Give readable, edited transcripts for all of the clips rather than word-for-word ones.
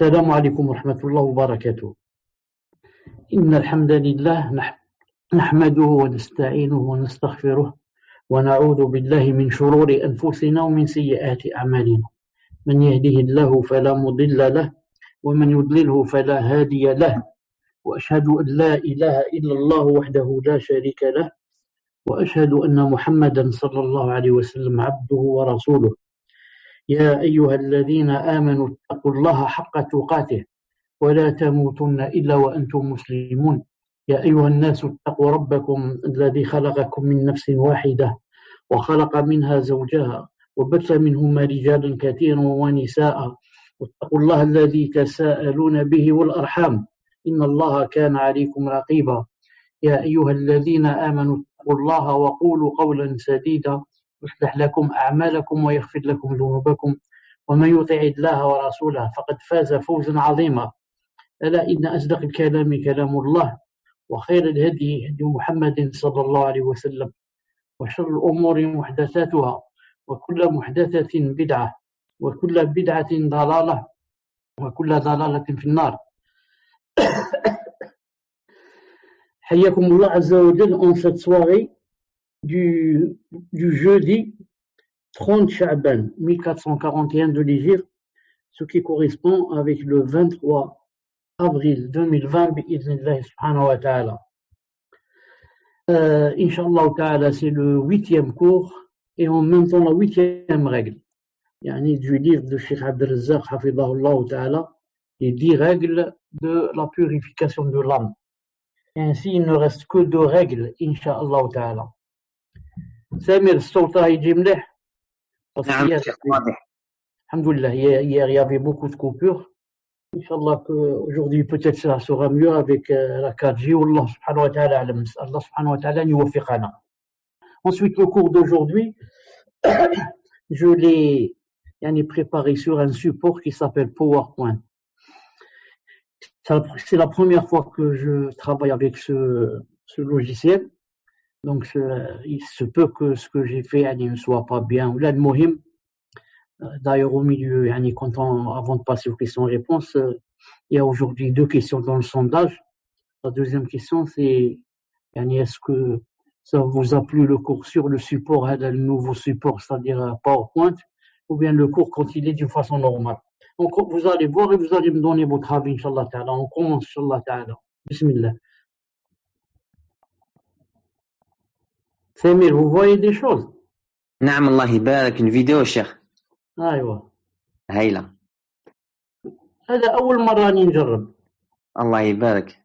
السلام عليكم ورحمة الله وبركاته. إن الحمد لله نحمده ونستعينه ونستغفره ونعوذ بالله من شرور أنفسنا ومن سيئات أعمالنا. من يهده الله فلا مضل له ومن يضلله فلا هادي له، وأشهد أن لا إله إلا الله وحده لا شريك له، وأشهد أن محمدا صلى الله عليه وسلم عبده ورسوله. يا أيها الذين آمنوا اتقوا الله حق تقاته ولا تموتن إلا وأنتم مسلمون. يا أيها الناس اتقوا ربكم الذي خلقكم من نفس واحدة وخلق منها زوجها وبث منهما رجالا كثيرا ونساء، واتقوا الله الذي تساءلون به والأرحام إن الله كان عليكم رقيبا. يا أيها الذين آمنوا اتقوا الله وقولوا قولا سديدا يصلح لكم أعمالكم ويغفر لكم ذنوبكم، ومن يطع الله ورسوله فقد فاز فوزا عظيما. ألا إن أصدق الكلام كلام الله، وخير الهدي هدي محمد صلى الله عليه وسلم، وشر الأمور محدثاتها، وكل محدثة بدعة، وكل بدعة ضلالة، وكل ضلالة في النار. حياكم الله عز وجل en cette soirée du jeudi 30 Sha'ban 1441 de l'Hégire, ce qui correspond avec le 23 avril 2020 bi'idhnillah subhanahu wa ta'ala. Inch'Allah ta'ala, c'est le 8e cours et en même temps la 8e règle du livre de Cheikh Abdel Razzaq hafidhahullah ta'ala, les 10 règles de la purification de l'âme. Et ainsi il ne reste que 2 règles Inch'Allah ta'ala. Samir, الصوت هيجي مليح؟ نعم شيخ واضح. Alhamdoulilah, hier il y avait beaucoup de coupures. Inch'Allah qu'aujourd'hui peut-être ça sera mieux avec la 4G. Allah subhanahu wa ta'ala alam. Allah subhanahu wa ta'ala yuwaffiqana. Ensuite, le cours d'aujourd'hui, je l'ai préparé sur un support qui s'appelle PowerPoint. C'est la première fois que je travaille avec ce logiciel. Donc, il se peut que ce que j'ai fait ne soit pas bien. Là, le mohim, d'ailleurs, au milieu, avant de passer aux questions-réponses, il y a aujourd'hui 2 questions dans le sondage. La deuxième question, c'est est-ce que ça vous a plu le cours sur le support, le nouveau support, c'est-à-dire PowerPoint, ou bien le cours quand il est d'une façon normale. Donc, vous allez voir et vous allez me donner votre avis, Inch'Allah ta'ala. On commence, Inch'Allah ta'ala. Bismillah. Samir, vous voyez des choses? نعم الله يبارك. une vidéo شيخ. أيوة. هايلة. هذا أول مرة نجرب. الله يبارك.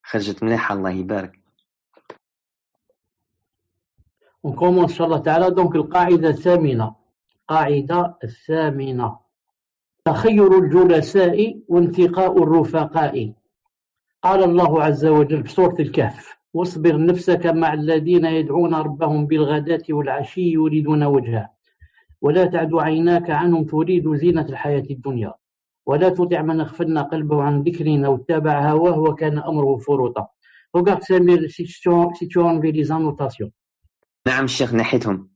خرجت مليحة الله يبارك. On commence إن شاء الله تعالى. Donc القاعدة الثامنة. قاعدة الثامنة. تخير الجلساء وانتقاء الرفقاء. قال الله عز وجل في سورة الكهف: واصبر نفسك مع الذين يدعون ربهم بالغداة والعشي يريدون وجهه ولا تعد عيناك عنهم تريد زينة الحياة الدنيا ولا تطع من أغفلنا قلبه عن ذكرنا واتبع هواه وكان أمره فرطا. Regarde Samir, si tu as enlevé les annotations. نعم الشيخ نحيتهم.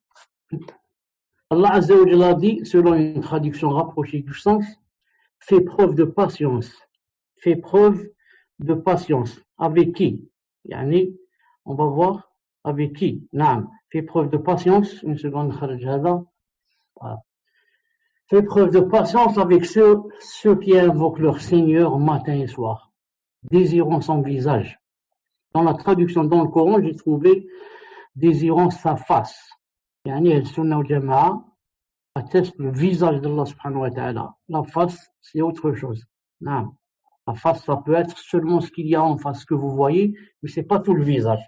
Allah Azza wa Jalla dit, selon une traduction rapprochée du sens, fais preuve de patience. Fais preuve de patience. Avec qui? On va voir avec qui. Naam. Fais preuve de patience. Une seconde, kharaj hada. Voilà. Fais preuve de patience avec ceux qui invoquent leur Seigneur matin et soir, désirant son visage. Dans la traduction dans le Coran, j'ai trouvé désirant sa face. Al-Sunnah wal-Jama'a atteste le visage d'Allah subhanahu wa ta'ala. La face, c'est autre chose. Naam. La face, ça peut être seulement ce qu'il y a en face que vous voyez, mais c'est pas tout le visage.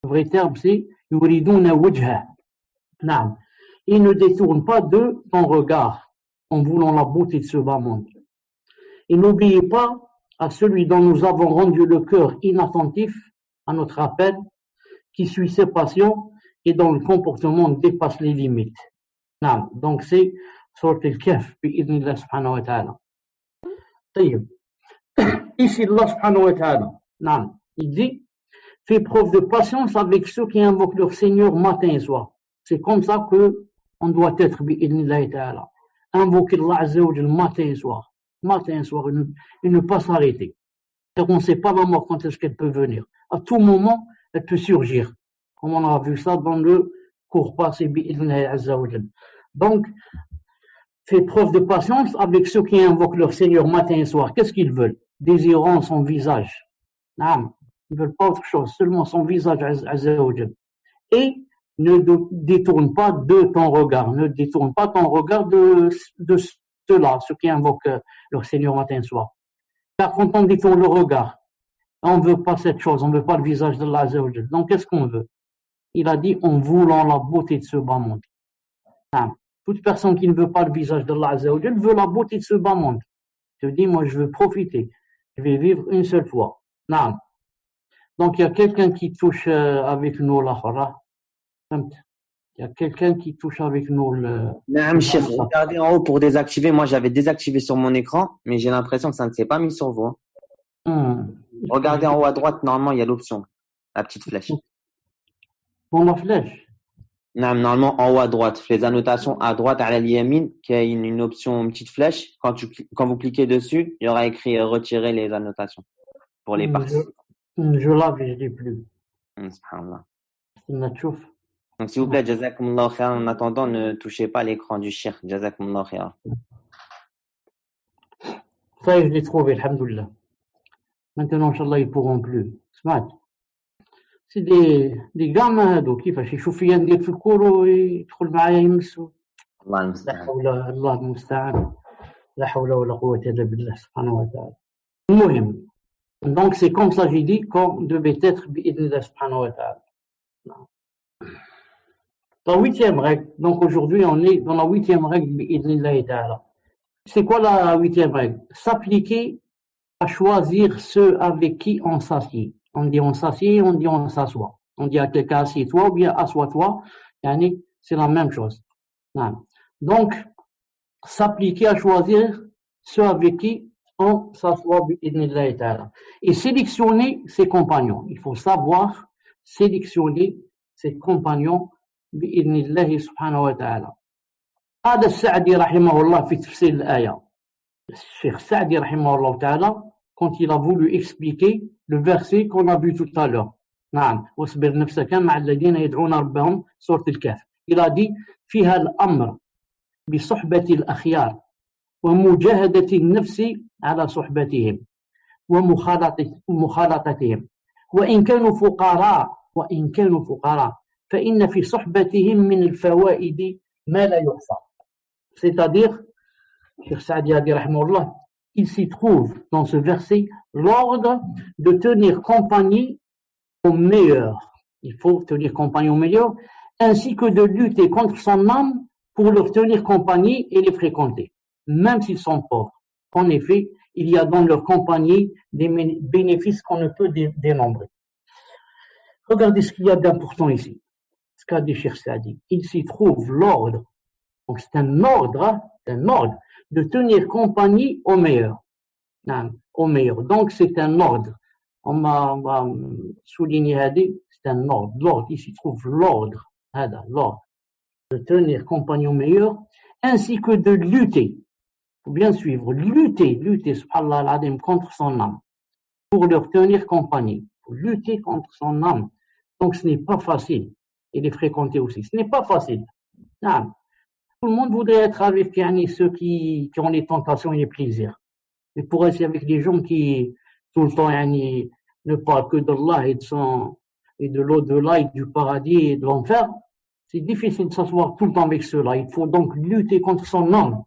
Le vrai terme, c'est yuriduna wajha. Naam. Il ne détourne pas de ton regard en voulant la beauté de ce bas monde. Et n'oubliez pas à celui dont nous avons rendu le cœur inattentif à notre appel, qui suit ses passions et dont le comportement dépasse les limites. Naam. Donc c'est Sourate al-Kahf bi'idhnillah subhanahu wa ta'ala. Tayyib. Ici, Allah subhanahu wa ta'ala, non, il dit, fais preuve de patience avec ceux qui invoquent leur Seigneur matin et soir. C'est comme ça que on doit être, bi'idhnillahi ta'ala. Invoquer Allah Azza wa Jal matin et soir. matin et soir, et ne pas s'arrêter. Car on ne sait pas la mort quand est-ce qu'elle peut venir. À tout moment, elle peut surgir. Comme on a vu ça dans le cours passé, bi'idhnillahi azza wa jal. Donc, fais preuve de patience avec ceux qui invoquent leur Seigneur matin et soir. Qu'est-ce qu'ils veulent? Désirant son visage. Ils ne veulent pas autre chose, seulement son visage azza wa jal. Et ne détourne pas de ton regard. Ne détourne pas ton regard de ceux-là, ceux qui invoquent leur Seigneur matin et soir. Car quand on détourne le regard, on ne veut pas cette chose, on ne veut pas le visage d'Allah azza wa jal. Donc, qu'est-ce qu'on veut? Il a dit, en voulant la beauté de ce bas monde. Toute personne qui ne veut pas le visage d'Allah azza wa jal veut la beauté de ce bas monde. Je dis, moi, je veux profiter. Je vais vivre une seule fois. Donc, il y a quelqu'un qui touche avec nous là. Il y a quelqu'un qui touche avec nous le... Chef, regardez en haut pour désactiver. Moi, j'avais désactivé sur mon écran, mais j'ai l'impression que ça ne s'est pas mis sur vous. Regardez en haut à droite, normalement, il y a l'option, la petite flèche. Bon, la flèche? Normalement, en haut à droite, les annotations à droite, à la liamine, qui a une option, une petite flèche. Quand vous cliquez dessus, il y aura écrit retirer les annotations pour les parties. Je l'ai, je ne l'ai plus. Subhanallah. Donc, s'il vous plaît, jazakumullah khair, en attendant, ne touchez pas l'écran du shir. Jazakumullah khair. Ça y est, je l'ai trouvé, alhamdoulilah. Maintenant, Inch'Allah, ils ne pourront plus. C'est des gamins هذو كيفاش يشوف فيا ندير في الكور ويدخل معايا يمسو. الله المستعان. الله المستعان. لا حول ولا قوة إلا بالله سبحانه وتعالى. المهم. Donc c'est comme ça j'ai dit qu'on devait être bi'idhnillah subhanahu wa ta'ala. La 8e règle. Donc aujourd'hui on est dans la 8e règle bi'idhnillah ta'ala. C'est quoi la 8e règle? S'appliquer à choisir ceux avec qui on s'assied. On dit on s'assied, on dit on s'assoit. On dit à quelqu'un assieds-toi ou bien assois-toi. C'est la même chose. Donc, s'appliquer à choisir ceux avec qui on s'assoit bi'idhnillah ta'ala. Et sélectionner ses compagnons. Il faut savoir sélectionner ses compagnons bi'idhnillah subhanahu wa ta'ala. هذا السعدي رحمه الله في تفسير الآية. الشيخ السعدي رحمه الله تعالى quand il a voulu expliquer le verset qu'on a vu tout à l'heure. واصبر نفسك مع الذين يدعون ربهم سورة الكهف. Il a dit فيها الأمر بصحبة الأخيار ومجاهدة النفس على صحبتهم ومخالطتهم وإن كانوا فقراء فإن في صحبتهم من الفوائد ما لا يحصى. C'est-à-dire, Cheikh Saadi a dit rahimahullah, il s'y trouve dans ce verset l'ordre de tenir compagnie aux meilleurs. Il faut tenir compagnie aux meilleurs, ainsi que de lutter contre son âme pour leur tenir compagnie et les fréquenter, même s'ils sont pauvres. En effet, il y a dans leur compagnie des bénéfices qu'on ne peut dénombrer. Regardez ce qu'il y a d'important ici. Ce qu'a dit Cheikh Saadi. Il s'y trouve l'ordre. Donc c'est un ordre de tenir compagnie aux meilleurs. Aux meilleurs. Donc c'est un ordre. On va souligner, c'est un ordre. L'ordre, ici trouve l'ordre. L'ordre. De tenir compagnie aux meilleurs, ainsi que de lutter. Il faut bien suivre. Lutter, subhanallah al-azim, contre son âme. Pour leur tenir compagnie. Pour lutter contre son âme. Donc ce n'est pas facile. Et les fréquenter aussi. Ce n'est pas facile. Tout le monde voudrait être avec ceux qui ont les tentations et les plaisirs. Mais pour être avec des gens qui, tout le temps, ne parlent que d'Allah et de l'au-delà et du paradis et de l'enfer, c'est difficile de s'asseoir tout le temps avec ceux-là. Il faut donc lutter contre son âme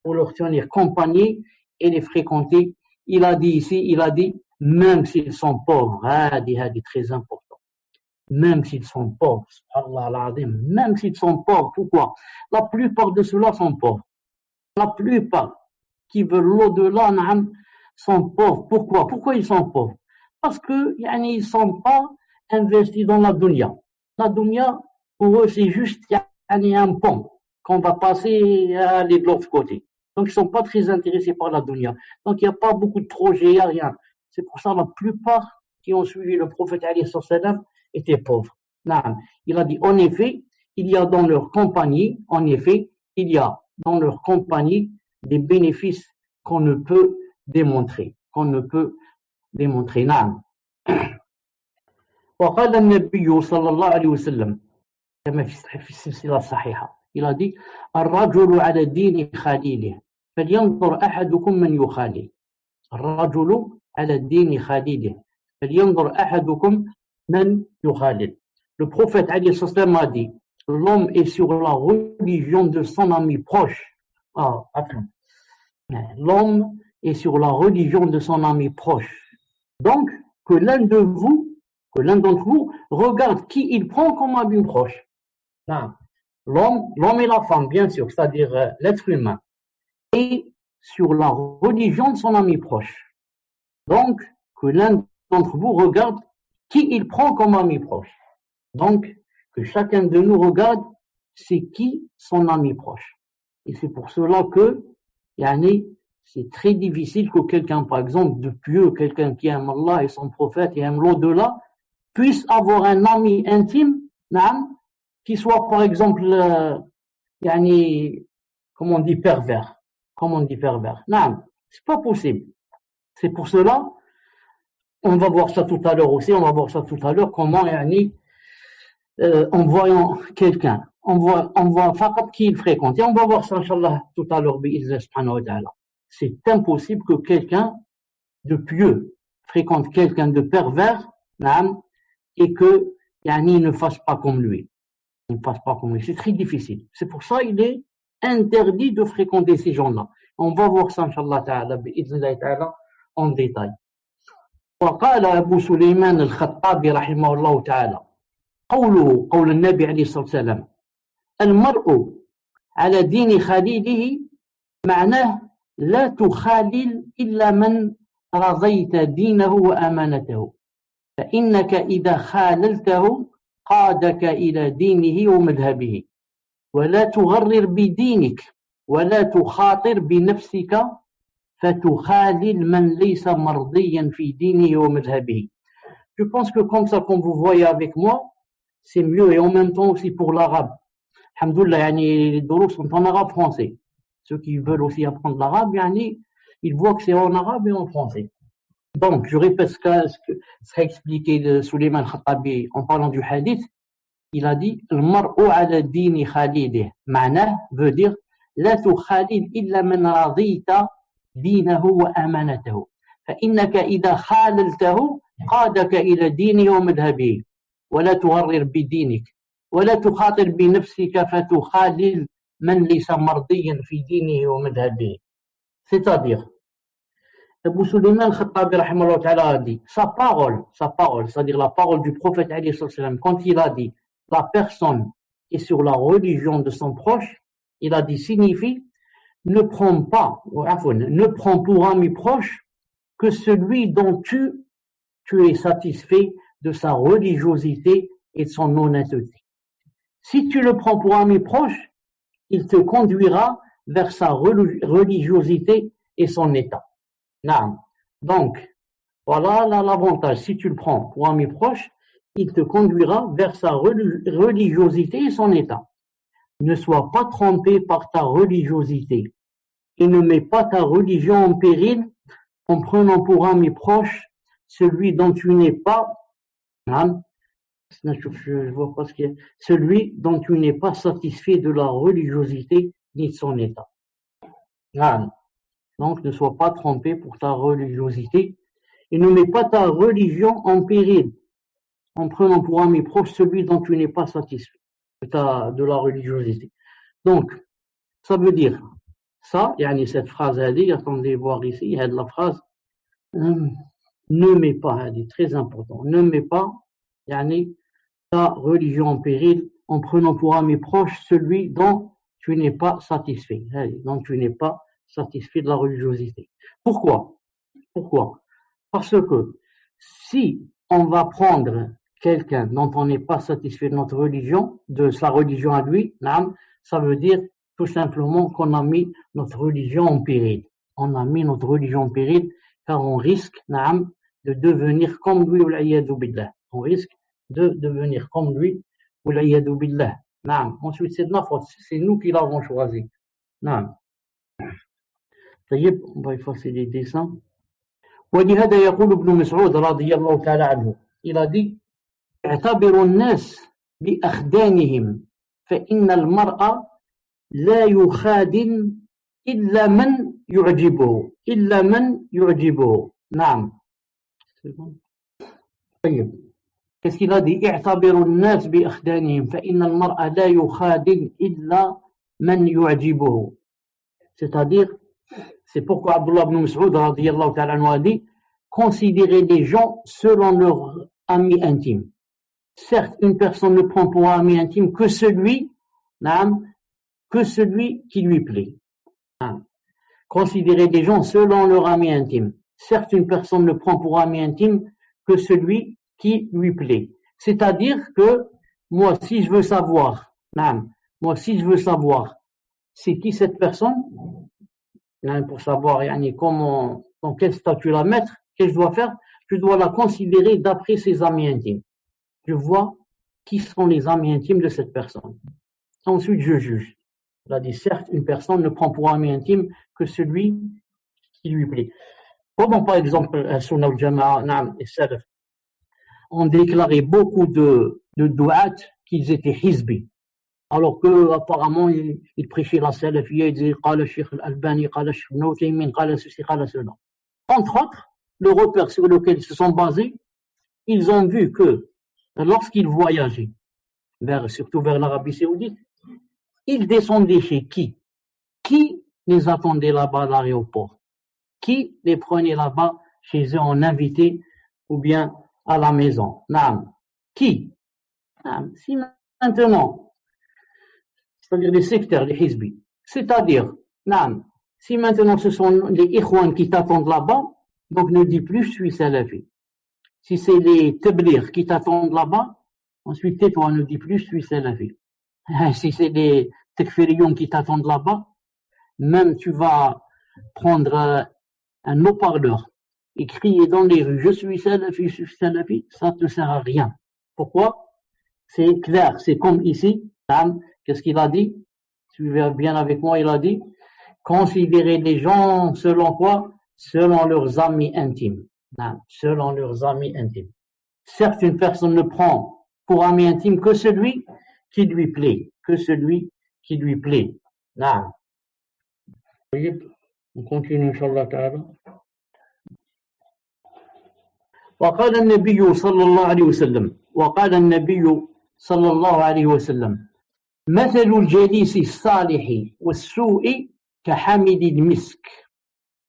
pour leur tenir compagnie et les fréquenter. Il a dit, même s'ils sont pauvres, très important. Même s'ils sont pauvres, subhanallah al-azim, même s'ils sont pauvres, pourquoi? La plupart de ceux-là sont pauvres. La plupart qui veulent l'au-delà, sont pauvres. Pourquoi? Pourquoi ils sont pauvres? Parce que, ils ne sont pas investis dans la dunya. La dunya, pour eux, c'est juste, un pont qu'on va passer à aller de l'autre côté. Donc, ils ne sont pas très intéressés par la dunya. Donc, il n'y a pas beaucoup de projets, il n'y a rien. C'est pour ça, la plupart qui ont suivi le prophète alayhi sallam étaient pauvres. Il a dit, en effet, il y a dans leur compagnie des bénéfices qu'on ne peut démontrer. نعم. وقال النبي صلى الله عليه وسلم كما في السلسلة الصحيحة، il a dit الرجل على دين خليله فلينظر أحدكم من يخالل. الرجل على الدين خليله فلينظر أحدكم من يخالل. Le prophète alayhi salam a dit l'homme est sur la religion de son ami proche. L'homme est sur la religion de son ami proche. Donc, que l'un d'entre vous regarde qui il prend comme ami proche. L'homme et la femme, bien sûr, c'est-à-dire l'être humain, est sur la religion de son ami proche. Donc, que l'un d'entre vous regarde qui il prend comme ami proche. Donc, que chacun de nous regarde c'est qui son ami proche. Et c'est pour cela que, c'est très difficile que quelqu'un, par exemple, de pieux, quelqu'un qui aime Allah et son prophète et aime l'au-delà, puisse avoir un ami intime, qui soit, par exemple, comme on dit, pervers. C'est pas possible. C'est pour cela, on va voir ça tout à l'heure aussi, comment, en voyant quelqu'un, on voit faqat qui il fréquente. Et on va voir ça, Inch'Allah, tout à l'heure, subhanahu wa ta'ala. C'est impossible que quelqu'un de pieux fréquente quelqu'un de pervers, et que, il ne fasse pas comme lui. C'est très difficile. C'est pour ça qu'il est interdit de fréquenter ces gens-là. On va voir ça, Inch'Allah ta'ala, ta'ala, en détail. وقال أبو سليمان الخطابي رحمه الله تعالى قول النبي عليه الصلاة والسلام المرء على دين خليله معناه لا تخالل إلا من رضيت دينه وأمانته فإنك إذا خاللته قادك إلى دينه ومذهبه ولا تغرر بدينك ولا تخاطر بنفسك فتخالل من ليس مرضيا في دينه ومذهبه. Je pense que comme ça, comme vous voyez avec moi, c'est mieux et en même temps aussi pour l'arabe. Alhamdoulilah, les doros sont en arabe français. Ceux qui veulent aussi apprendre l'arabe, ils voient que c'est en arabe et en français. Donc, je répète ce qu'a expliqué de Suleiman Khattabi en parlant du hadith. Il a dit المرء على الدين خليله معناه veut dire لا تخالل إلا من رضيت دينه وأمانته فإنك إذا خاللته قادك إلى دينه ومذهبه ولا تغرر بدينك ولا تخاطر بنفسك فتخالل من ليس مرضيا في دينه ومذهبه. C'est-à-dire, Abu Sulayman al-Khattabi rahimahullah ta'ala a dit sa parole, c'est-à-dire la parole du prophète alayhi salam, quand il a dit la personne est sur la religion de son proche, il a dit signifie ne prends pour ami proche que celui dont tu es satisfait de sa religiosité et de son honnêteté. Si tu le prends pour ami proche, il te conduira vers sa religiosité et son état. Donc, voilà l'avantage. Si tu le prends pour ami proche, il te conduira vers sa religiosité et son état. Ne sois pas trompé par ta religiosité et ne mets pas ta religion en péril en prenant pour ami proche celui dont tu n'es pas, je vois pas ce qu'il y a, celui dont tu n'es pas satisfait de la religiosité ni de son état. Donc, ne sois pas trompé pour ta religiosité et ne mets pas ta religion en péril en prenant pour ami proche celui dont tu n'es pas satisfait de la religiosité. Donc, ça veut dire ça, cette phrase, attendez voir ici, il y a de la phrase, ne mets pas, elle est très important, ne mets pas, ta religion en péril en prenant pour ami proche celui dont tu n'es pas satisfait, de la religiosité. Pourquoi? Parce que si on va prendre quelqu'un dont on n'est pas satisfait de notre religion, de sa religion à lui, ça veut dire tout simplement qu'on a mis notre religion en péril. On a mis notre religion en péril car on risque de devenir comme lui, wal-'iyadhu billah. On risque de devenir comme lui, wal-'iyadhu billah. Ensuite, c'est de ma faute, c'est nous qui l'avons choisi. طيب on va effacer les dessins. ولهذا يقول ابن مسعود رضي الله تعالى عنه il a dit اعتبروا الناس بأخدانهم فإن المرء لا يخادن إلا من يعجبه نعم طيب qu'est-ce qu'il a dit اعتبروا الناس بأخدانهم فإن المرء لا يخادن إلا من يعجبه c'est-à-dire c'est pourquoi Abdullah ibn Mas'ud radiyallahu ta'ala anhu a dit considérez les gens selon leur ami intime. Certes, une personne ne prend pour ami intime que celui qui lui plaît. Considérez les gens selon leur ami intime. Certes, une personne ne prend pour ami intime que celui qui lui plaît. C'est-à-dire que moi, si je veux savoir, c'est qui cette personne, pour savoir comment, dans quel statut la mettre, qu'est-ce que je dois faire? Je dois la considérer d'après ses amis intimes. Je vois qui sont les amis intimes de cette personne. Ensuite, je juge. Il a dit, certes, une personne ne prend pour ami intime que celui qui lui plaît. Comme par exemple, Sunnah al-Jama'a et Salaf ont déclaré beaucoup de du'at qu'ils étaient hizbi. Alors que apparemment ils prêchaient la salafiyya, ils disaient qala Cheikh al-Albani, qala Cheikh Ibn Uthaymin, qala ceci, qala cela. Entre autres, le repère sur lequel ils se sont basés, ils ont vu que lorsqu'ils voyageaient, surtout vers l'Arabie Saoudite, ils descendaient chez qui? Qui les attendait là-bas à l'aéroport? Qui les prenait là-bas chez eux en invité ou bien à la maison? Qui? Si maintenant, c'est-à-dire les sectaires, les hizbis, c'est-à-dire, si maintenant ce sont les ikhwan qui t'attendent là-bas, donc ne dis plus je suis salafi. Si c'est les tablir qui t'attendent là-bas, ensuite tais-toi, ne dis plus je suis salafi. Si c'est les takfiriyon qui t'attendent là-bas, même tu vas prendre un haut-parleur et crier dans les rues je suis salafi, ça ne sert à rien. Pourquoi? C'est clair, c'est comme ici, qu'est-ce qu'il a dit? Suivez bien avec moi, il a dit considérez les gens selon quoi? Selon leurs amis intimes. Selon leurs amis intimes. Certes, une personne ne prend pour ami intime que celui qui lui plaît. On continue, Inch'Allah ta'ala. وقال النبي صلى الله عليه وسلم مثل الجليس الصالح والسوء كحامل المسك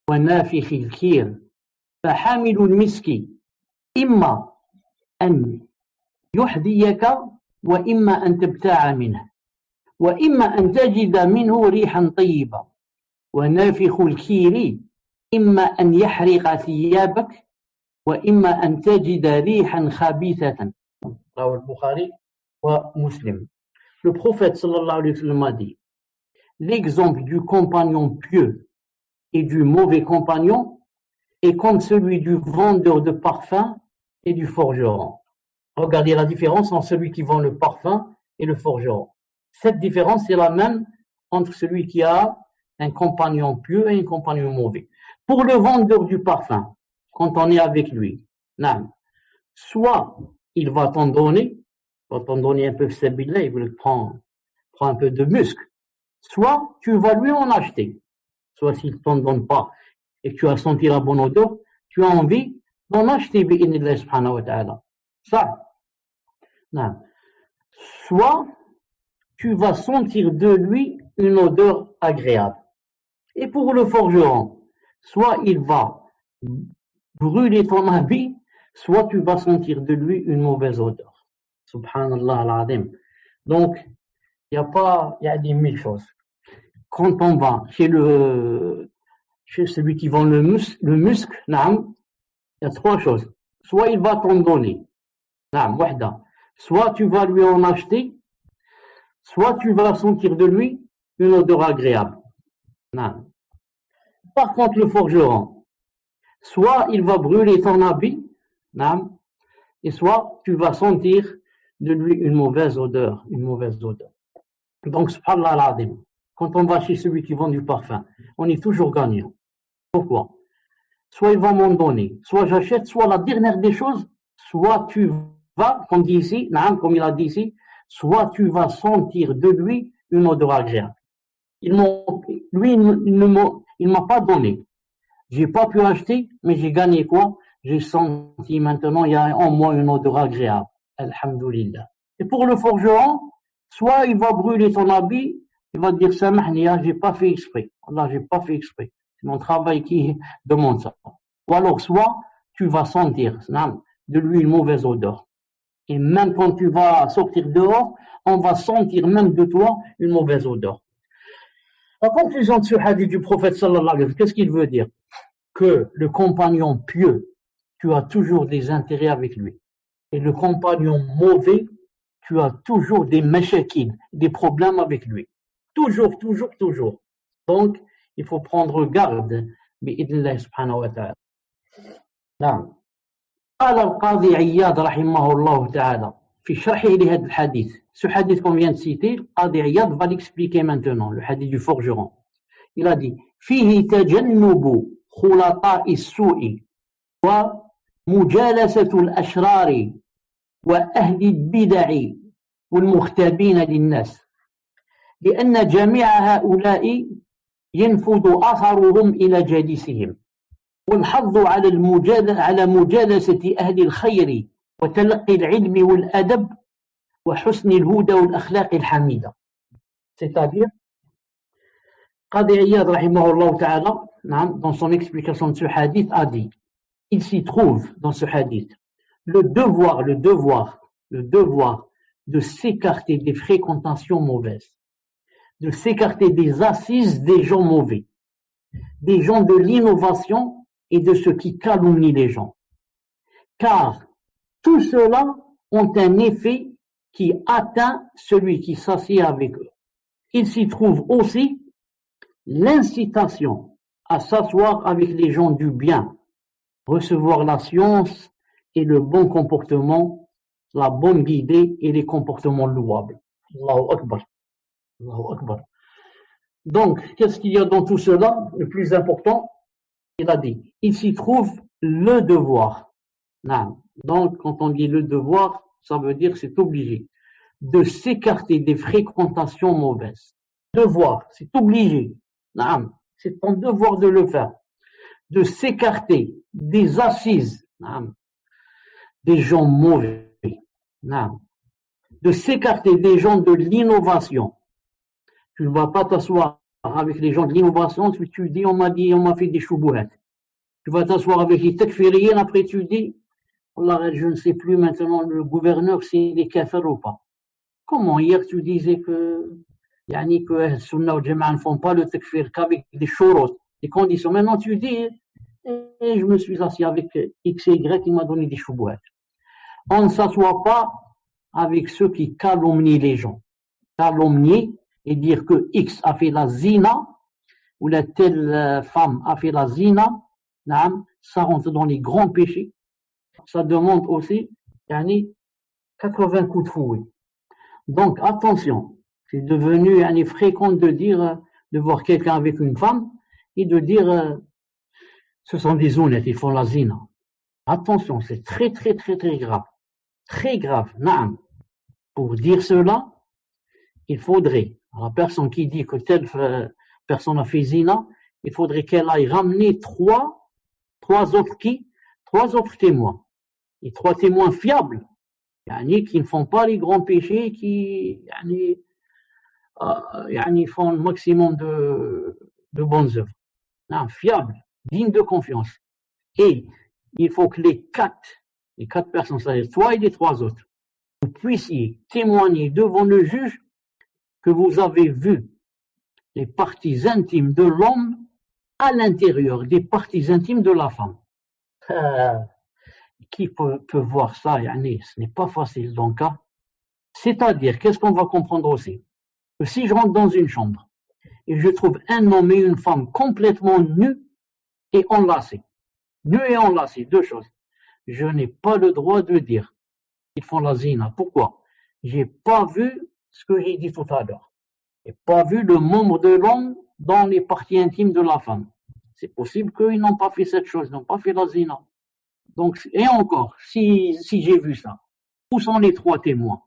ونافخ الكير فحامل المسك إما أن يحذيك وإما أن تبتاع منه وإما أن تجد منه ريحا طيبة ونافخ الكير إما أن يحرق ثيابك وإما أن تجد ريحا خبيثة. رواه البخاري ومسلم. Le prophète sallallahu alayhi wa sallam a dit l'exemple du compagnon pieux et du mauvais compagnon est comme celui du vendeur de parfum et du forgeron. Regardez la différence entre celui qui vend le parfum et le forgeron. Cette différence est la même entre celui qui a un compagnon pieux et un compagnon mauvais. Pour le vendeur du parfum, quand on est avec lui, soit il va t'en donner un peu de il veut prendre un peu de musc, soit tu vas lui en acheter. Soit s'il ne t'en donne pas et que tu as senti la bonne odeur, tu as envie d'en acheter bi'inillah subhanahu wa ta'ala. Ça. Soit tu vas sentir de lui une odeur agréable. Et pour le forgeron, soit il va brûler ton habit, soit tu vas sentir de lui une mauvaise odeur. Subhanallah al-Azim. Donc, il y a des mille choses. Quand on va chez celui qui vend le musc, il y a trois choses. Soit il va t'en donner, soit tu vas lui en acheter, soit tu vas sentir de lui une odeur agréable. Par contre, le forgeron, soit il va brûler ton habit, et soit tu vas sentir de lui une mauvaise odeur. Donc, subhanallah al-Azim, quand on va chez celui qui vend du parfum, on est toujours gagnant. Pourquoi? Soit ils vont m'en donner, soit j'achète, soit la dernière des choses, soit tu vas, comme dit ici, comme il a dit ici, soit tu vas sentir de lui une odeur agréable. Lui, il m'a pas donné. J'ai pas pu acheter, mais j'ai gagné quoi? J'ai senti maintenant, il y a en moi une odeur agréable. Alhamdulillah. Et pour le forgeron, soit il va brûler ton habit, il va te dire, Samahni, j'ai pas fait exprès. Allah, j'ai pas fait exprès. C'est mon travail qui demande ça. Ou alors, soit tu vas sentir de lui une mauvaise odeur. Et même quand tu vas sortir dehors, on va sentir même de toi une mauvaise odeur. En conclusion de ce hadith du prophète sallallahu alayhi wa sallam, qu'est-ce qu'il veut dire? Que le compagnon pieux, tu as toujours des intérêts avec lui. Et le compagnon mauvais, tu as toujours des mashakil, des problèmes avec lui. Toujours, toujours, toujours. Donc, il faut prendre garde, bi'idnillah subhanahu wa ta'ala. نعم. قال القاضي عياض رحمه الله تعالى في شرحه لهذا الحديث. Ce hadith qu'on vient de citer, Qadi Iyad va l'expliquer maintenant, le hadith du forgeron. Il a dit فيه تجنب خلطاء السوء ومجالسة الأشرار وأهل البدع والمختابين للناس لأن جميع هؤلاء ينفذ أثرهم إلى جالسهم والحظ على مجالسة أهل الخير وتلقي العلم والأدب وحسن الهدى والأخلاق الحميدة. C'est-à-dire, Qadi Iyad rahimahullah ta'ala, dans son explication de ce hadith, a dit, il s'y trouve dans ce hadith le devoir de s'écarter des fréquentations mauvaises, de s'écarter des assises des gens mauvais, des gens de l'innovation et de ceux qui calomnient les gens. Car tout cela ont un effet qui atteint celui qui s'assied avec eux. Il s'y trouve aussi l'incitation à s'asseoir avec les gens du bien, recevoir la science et le bon comportement, la bonne guidée et les comportements louables. Allahu Akbar. Allahu Akbar. Donc, qu'est-ce qu'il y a dans tout cela? Le plus important, il a dit, il s'y trouve le devoir. Donc, quand on dit le devoir, ça veut dire que c'est obligé de s'écarter des fréquentations mauvaises. Devoir, c'est obligé. C'est ton devoir de le faire. De s'écarter des assises des gens mauvais. De s'écarter des gens de l'innovation. Tu ne vas pas t'asseoir avec les gens de l'innovation, tu dis, on m'a fait des choubouettes. Tu vas t'asseoir avec les takfiriens, après tu dis, Allah, je ne sais plus maintenant le gouverneur s'il est kafir ou pas. Comment hier tu disais que Sunna ou Jama'a ne font pas le takfir qu'avec des shurut, des conditions. Maintenant tu dis, je me suis assis avec X et Y qui m'a donné des choubouettes. On ne s'assoit pas avec ceux qui calomnient les gens. Calomnier et dire que X a fait la zina ou la telle femme a fait la zina, ça rentre dans les grands péchés. Ça demande aussi 80 coups de fouet. Donc attention, c'est devenu fréquent de voir quelqu'un avec une femme et de dire ce sont des honnêtes, ils font la zina. Attention, c'est très très très très grave. Très grave. Pour dire cela, il faudrait, la personne qui dit que telle personne a fait zina, il faudrait qu'elle aille ramener trois autres témoins. Et 3 témoins fiables, qui ne font pas les grands péchés, qui font le maximum de bonnes œuvres. Fiables, dignes de confiance. Et il faut que les quatre personnes, c'est-à-dire toi et les 3 autres, vous puissiez témoigner devant le juge que vous avez vu les parties intimes de l'homme à l'intérieur des parties intimes de la femme. Qui peut voir ça? Ce n'est pas facile donc. C'est-à-dire, qu'est-ce qu'on va comprendre aussi? Que si je rentre dans une chambre et je trouve un homme et une femme complètement nus et enlacés, 2 choses, je n'ai pas le droit de dire qu'ils font la zina. Pourquoi? J'ai pas vu ce que j'ai dit tout à l'heure. J'ai pas vu le membre de l'homme dans les parties intimes de la femme. C'est possible qu'ils n'ont pas fait cette chose, ils n'ont pas fait la zina. Donc, et encore, si j'ai vu ça, où sont les 3 témoins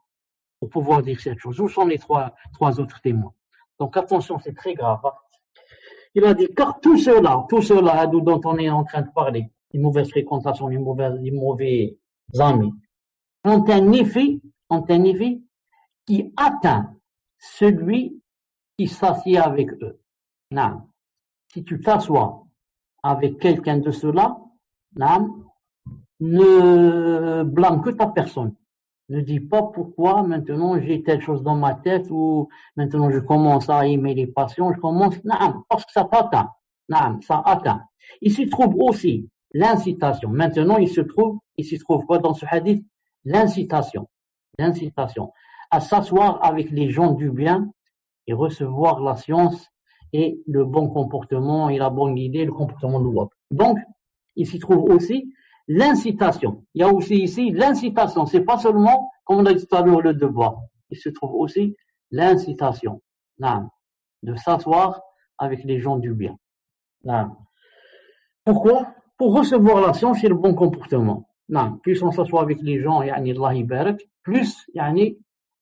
pour pouvoir dire cette chose? Où sont les trois autres témoins? Donc attention, c'est très grave. Hein. Il a dit, car tout cela dont on est en train de parler, les mauvaises fréquentations, les mauvais amis, ont un effet qui atteint celui qui s'assied avec eux. Non. Si tu t'assois avec quelqu'un de cela, non, ne blâme que ta personne. Ne dis pas pourquoi maintenant j'ai telle chose dans ma tête ou maintenant je commence à aimer les passions, non, parce que ça t'atteint. Non, ça atteint. Il s'y trouve aussi l'incitation. Maintenant, il s'y trouve quoi dans ce hadith? L'incitation à s'asseoir avec les gens du bien et recevoir la science et le bon comportement et la bonne idée, le comportement de l'autre. Donc, il s'y trouve aussi l'incitation. Il y a aussi ici l'incitation. C'est pas seulement, comme on a dit tout à l'heure, le devoir. Il se trouve aussi l'incitation. De s'asseoir avec les gens du bien. Pourquoi? Pour recevoir la science et le bon comportement. Plus on s'assoit avec les gens, Allah ibarak, plus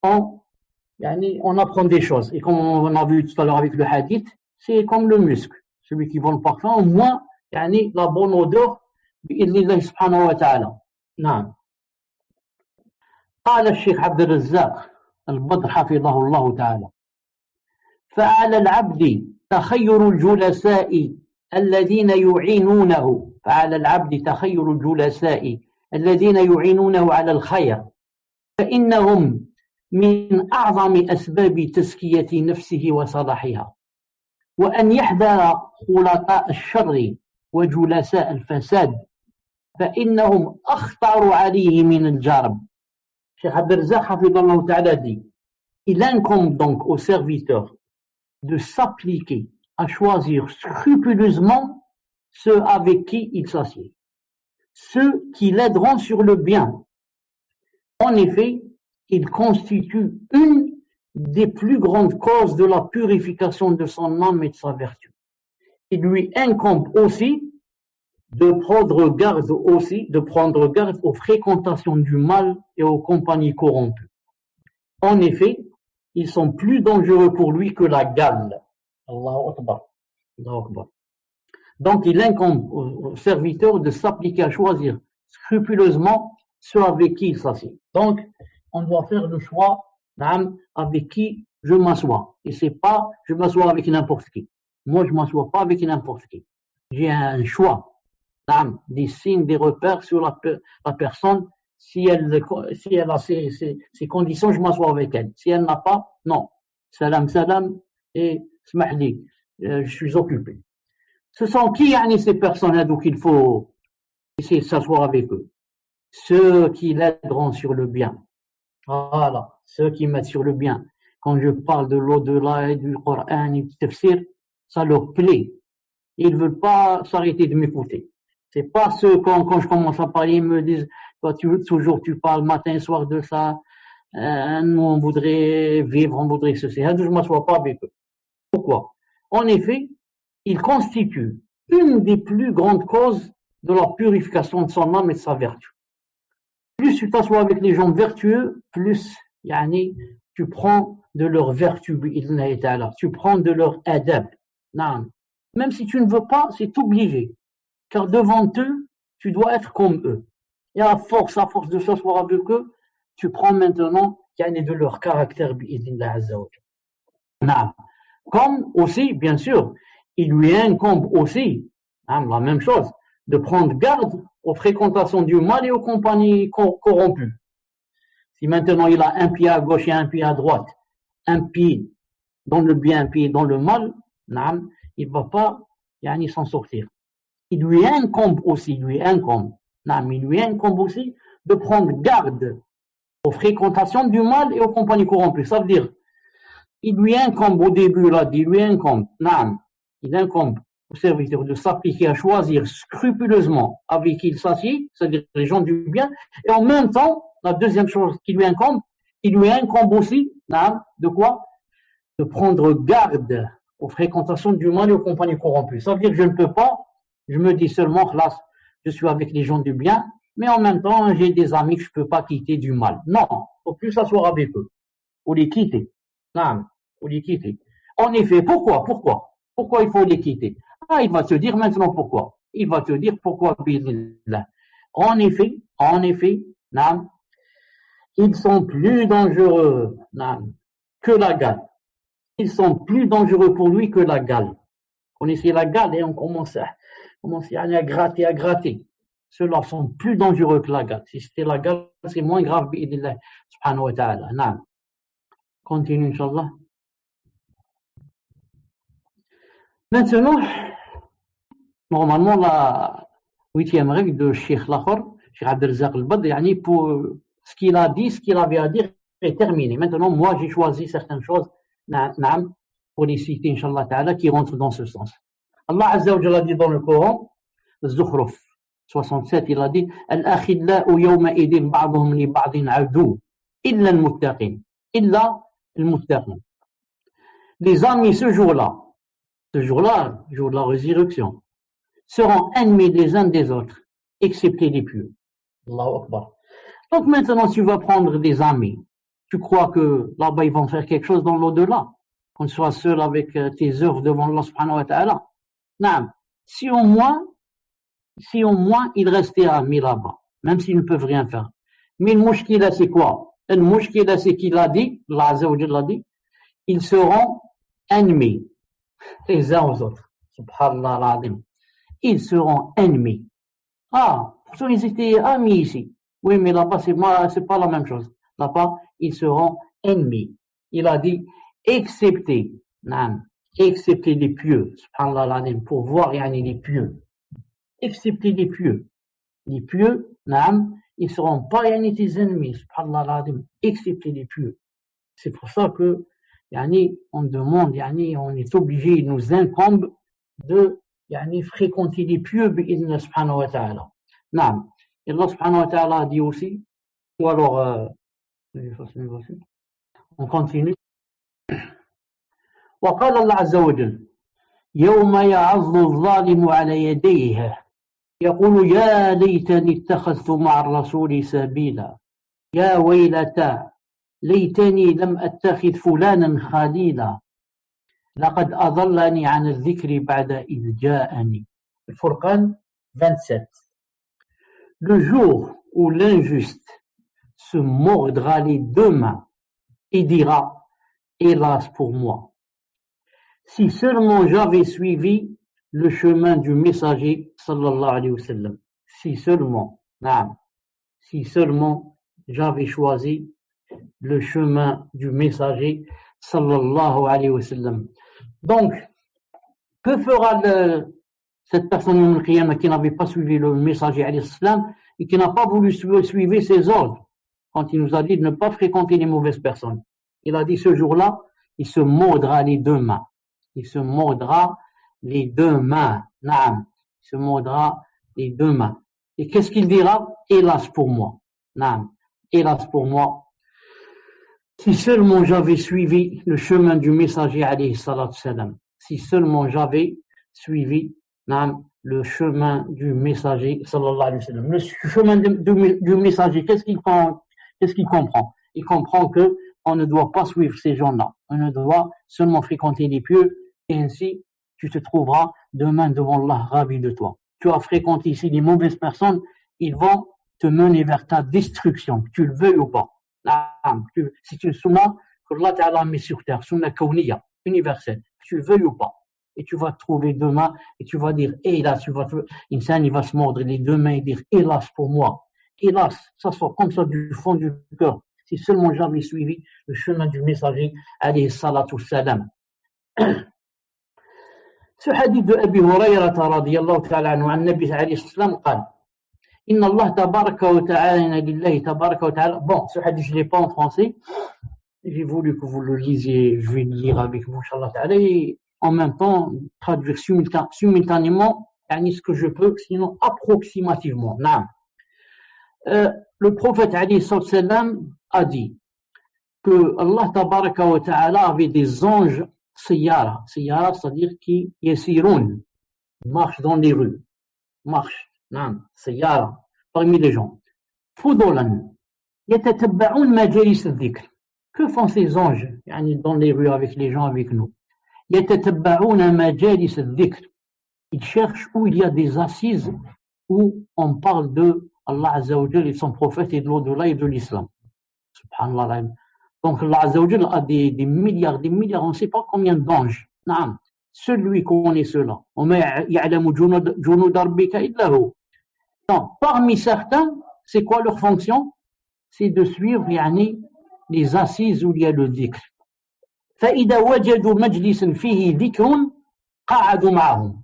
on apprend des choses. Et comme on a vu tout à l'heure avec le hadith, c'est comme le muscle. Celui qui vend le parfum, au moins, la bonne odeur, بإذن الله سبحانه وتعالى. نعم. قال الشيخ عبد الرزاق البدر حفظه الله تعالى: فعلى العبد تخير الجلساء الذين يعينونه على الخير، فإنهم من أعظم أسباب تزكية نفسه وصلاحها، وأن يحذر خلطاء الشر وجلساء الفساد، فإنهم أخطر عليه من الجرب. Cheikh Abdelrazak Hafidallah Ta'ala dit, il incombe donc aux serviteurs de s'appliquer à choisir scrupuleusement ceux avec qui il s'assied, ceux qui l'aideront sur le bien. En effet, il constitue une des plus grandes causes de la purification de son âme et de sa vertu. Il lui incombe aussi de prendre garde aux fréquentations du mal et aux compagnies corrompues. En effet, ils sont plus dangereux pour lui que la gale. Allahu Akbar. Allahu Akbar. Donc, il incombe aux serviteurs de s'appliquer à choisir scrupuleusement ceux avec qui il s'assied. Donc, on doit faire le choix avec qui je m'assois. Et c'est pas, je m'assois avec n'importe qui. Moi, je m'assois pas avec n'importe qui. J'ai un choix. Des signes, des repères sur la personne. Si elle a ses conditions, je m'assois avec elle. Si elle n'a pas, non. Salam, et smahli, je suis occupé. Ce sont qui, ces personnes-là, donc il faut essayer de s'asseoir avec eux? Ceux qui l'aideront sur le bien. Voilà. Ceux qui mettent sur le bien. Quand je parle de l'au-delà et du Coran et du tafsir, ça leur plaît. Ils veulent pas s'arrêter de m'écouter. C'est pas ceux, quand je commence à parler, ils me disent, toi, tu parles matin et soir de ça, nous, on voudrait vivre, on voudrait ceci. Je ne m'assois pas avec eux. Pourquoi? En effet, ils constituent une des plus grandes causes de la purification de son âme et de sa vertu. Plus tu t'assois avec les gens vertueux, plus, tu prends de leur vertu, tu prends de leur adab. Non. Même si tu ne veux pas, c'est obligé. Car devant eux, tu dois être comme eux. Et à force de s'asseoir avec eux, tu prends maintenant de leur caractère, comme aussi, bien sûr, il lui incombe aussi, la même chose, de prendre garde aux fréquentations du mal et aux compagnies corrompues. Si maintenant il a un pied à gauche et un pied à droite, un pied dans le bien, un pied dans le mal, il ne va pas s'en sortir. Il lui incombe aussi de prendre garde aux fréquentations du mal et aux compagnies corrompues. Ça veut dire, il lui incombe au début, il incombe au serviteur de s'appliquer à choisir scrupuleusement avec qui il s'assied, c'est-à-dire les gens du bien, et en même temps, la deuxième chose qui lui incombe, il lui incombe aussi, de quoi? De prendre garde aux fréquentations du mal et aux compagnies corrompues. Ça veut dire que je ne peux pas, je me dis seulement, classe, je suis avec les gens du bien, mais en même temps, j'ai des amis que je ne peux pas quitter du mal. Non, il ne faut plus s'asseoir avec eux, ou les quitter. Non, faut les quitter. En effet, pourquoi il faut les quitter? Ah, il va te dire maintenant pourquoi. Il va te dire pourquoi. En effet, non, ils sont plus dangereux non, que la gale. Ils sont plus dangereux pour lui que la gale. Vous connaissez la gale et on commence à gratter. Ceux-là sont plus dangereux que la gale. Si c'était la gale, c'est moins grave, bi'idillah, subhanahu wa ta'ala. Non. Continue, Inch'Allah. Maintenant, normalement, la 8e règle de Cheikh Lakhor, Cheikh Abdelrazak al-Badr, yani pour ce qu'il a dit, ce qu'il avait à dire est terminé. Maintenant, moi, j'ai choisi certaines choses, pour les citer, Inch'Allah ta'ala, qui rentrent dans ce sens. Allah Azza wa Jalla dit dans le Coran, Zukhruf 67, il a dit, Al-akhillau yawma idin ba'duhum li ba'din adu, illa al-muttaqin. Illa al-muttaqin. Les amis, ce jour-là, jour de la résurrection, seront ennemis les uns des autres, excepté les pieux. Allahu Akbar. Donc maintenant, tu vas prendre des amis. Tu crois que là-bas, ils vont faire quelque chose dans l'au-delà, qu'on soit seul avec tes œuvres devant Allah subhanahu wa ta'ala. Non. Si au moins, ils restaient amis là-bas, même s'ils ne peuvent rien faire. Mais le mouchkila, c'est quoi? Le mouchkila, c'est qu'il a dit, Allah Azza wa Jalla a dit, ils seront ennemis les uns aux autres. Subhanallah al-Azim. Ils seront ennemis. Ah, pourtant ils étaient amis ici. Oui, mais là-bas, c'est pas la même chose. Là-bas, ils seront ennemis. Il a dit, excepté les pieux. Subhanallah al-Azim. Pour voir, les pieux. Excepté les pieux. Les pieux, ils seront pas tes ennemis. Subhanallah al-Azim. Excepté les pieux. C'est pour ça que on demande, on est obligé, il nous incombe de fréquenter les pieux bi'idhna subhanahu wa ta'ala. Naam. Et Allah subhanahu wa ta'ala a dit aussi, ou alors, on continue. وقال الله عز وجل يوم يعض الظالم على يديه يقول يا ليتني اتخذت مع الرسول سبيلا يا ويلتى ليتني لم أتخذ فلانا خليلا لقد أضلني عن الذكر بعد إذ جاءني. Furqan 27. Le jour où l'injuste se mordra les deux mains et dira hélas pour moi, si seulement j'avais suivi le chemin du messager sallallahu alayhi wa sallam, si seulement j'avais choisi le chemin du messager sallallahu alayhi wa sallam. Donc, que fera cette personne qui n'avait pas suivi le messager alayhi salam et qui n'a pas voulu suivre ses ordres quand il nous a dit de ne pas fréquenter les mauvaises personnes? Il a dit ce jour-là, il se mordra les deux mains. Il se mordra les deux mains. Naam. Il se mordra les deux mains. Et qu'est-ce qu'il dira? Hélas pour moi. Naam. Hélas pour moi. Si seulement j'avais suivi le chemin du messager alayhi salatu salam. Si seulement j'avais suivi le chemin du messager sallallahu alayhi wa sallam. Le chemin du messager, qu'est-ce qu'il comprend? Il comprend que on ne doit pas suivre ces gens-là. On ne doit seulement fréquenter les pieux et ainsi tu te trouveras demain devant Allah ravi de toi. Tu as fréquenté ici les mauvaises personnes, ils vont te mener vers ta destruction, que tu le veuilles ou pas. C'est une sunna que Allah Ta'ala a mis sur terre, sunna kawniyya, universelle, que tu le veuilles ou pas. Et tu vas te trouver demain et tu vas dire hélas, il va se mordre les deux mains et dire hélas pour moi. Hélas, ça sort comme ça du fond du cœur. Si seulement j'avais suivi le chemin du messager alayhi salatu salam. Ce hadith de Abi Hurayrata radiyallahu ta'ala anhu an Nabi alayhi salam قال إن الله تبارك وتعالى لله تبارك وتعالى. Bon, ce hadith je ne l'ai pas en français. J'ai voulu que vous le lisiez, je vais le lire avec vous, Inch'Allah ta'ala, et en même temps traduire simultanément ce que je peux, sinon approximativement. Le prophète alayhi salam a dit que Allah tabaraka wa ta'ala avait des anges سيارة c'est-à-dire qui يسيرون marche dans les rues marche نعم سيارة parmi les gens فضلا يتتبعون مجالس الذكر que font ces anges يعني dans les rues avec les gens avec nous يتتبعون مجالس الذكر ils cherchent où il y a des assises où on parle de Allah Azza wa Jal et son prophète et de l'au-delà et de l'islam subhanallah. Donc Allah Azza wa Jal a des milliards, on ne sait pas combien d'anges. Non, seul lui connaît cela. وَمَا يَعْلَمُ جُنُودَ رَبِّكَ إِلَّا هُوَ. Non, parmi certains, c'est quoi leur fonction? C'est de suivre يعني, les assises où il y a le dhikr. فَإِذَا وَجَدُوا مَجْلِسًا فِيهِ ذِكْرٌ قَعَدُوا مَعَهُمْ.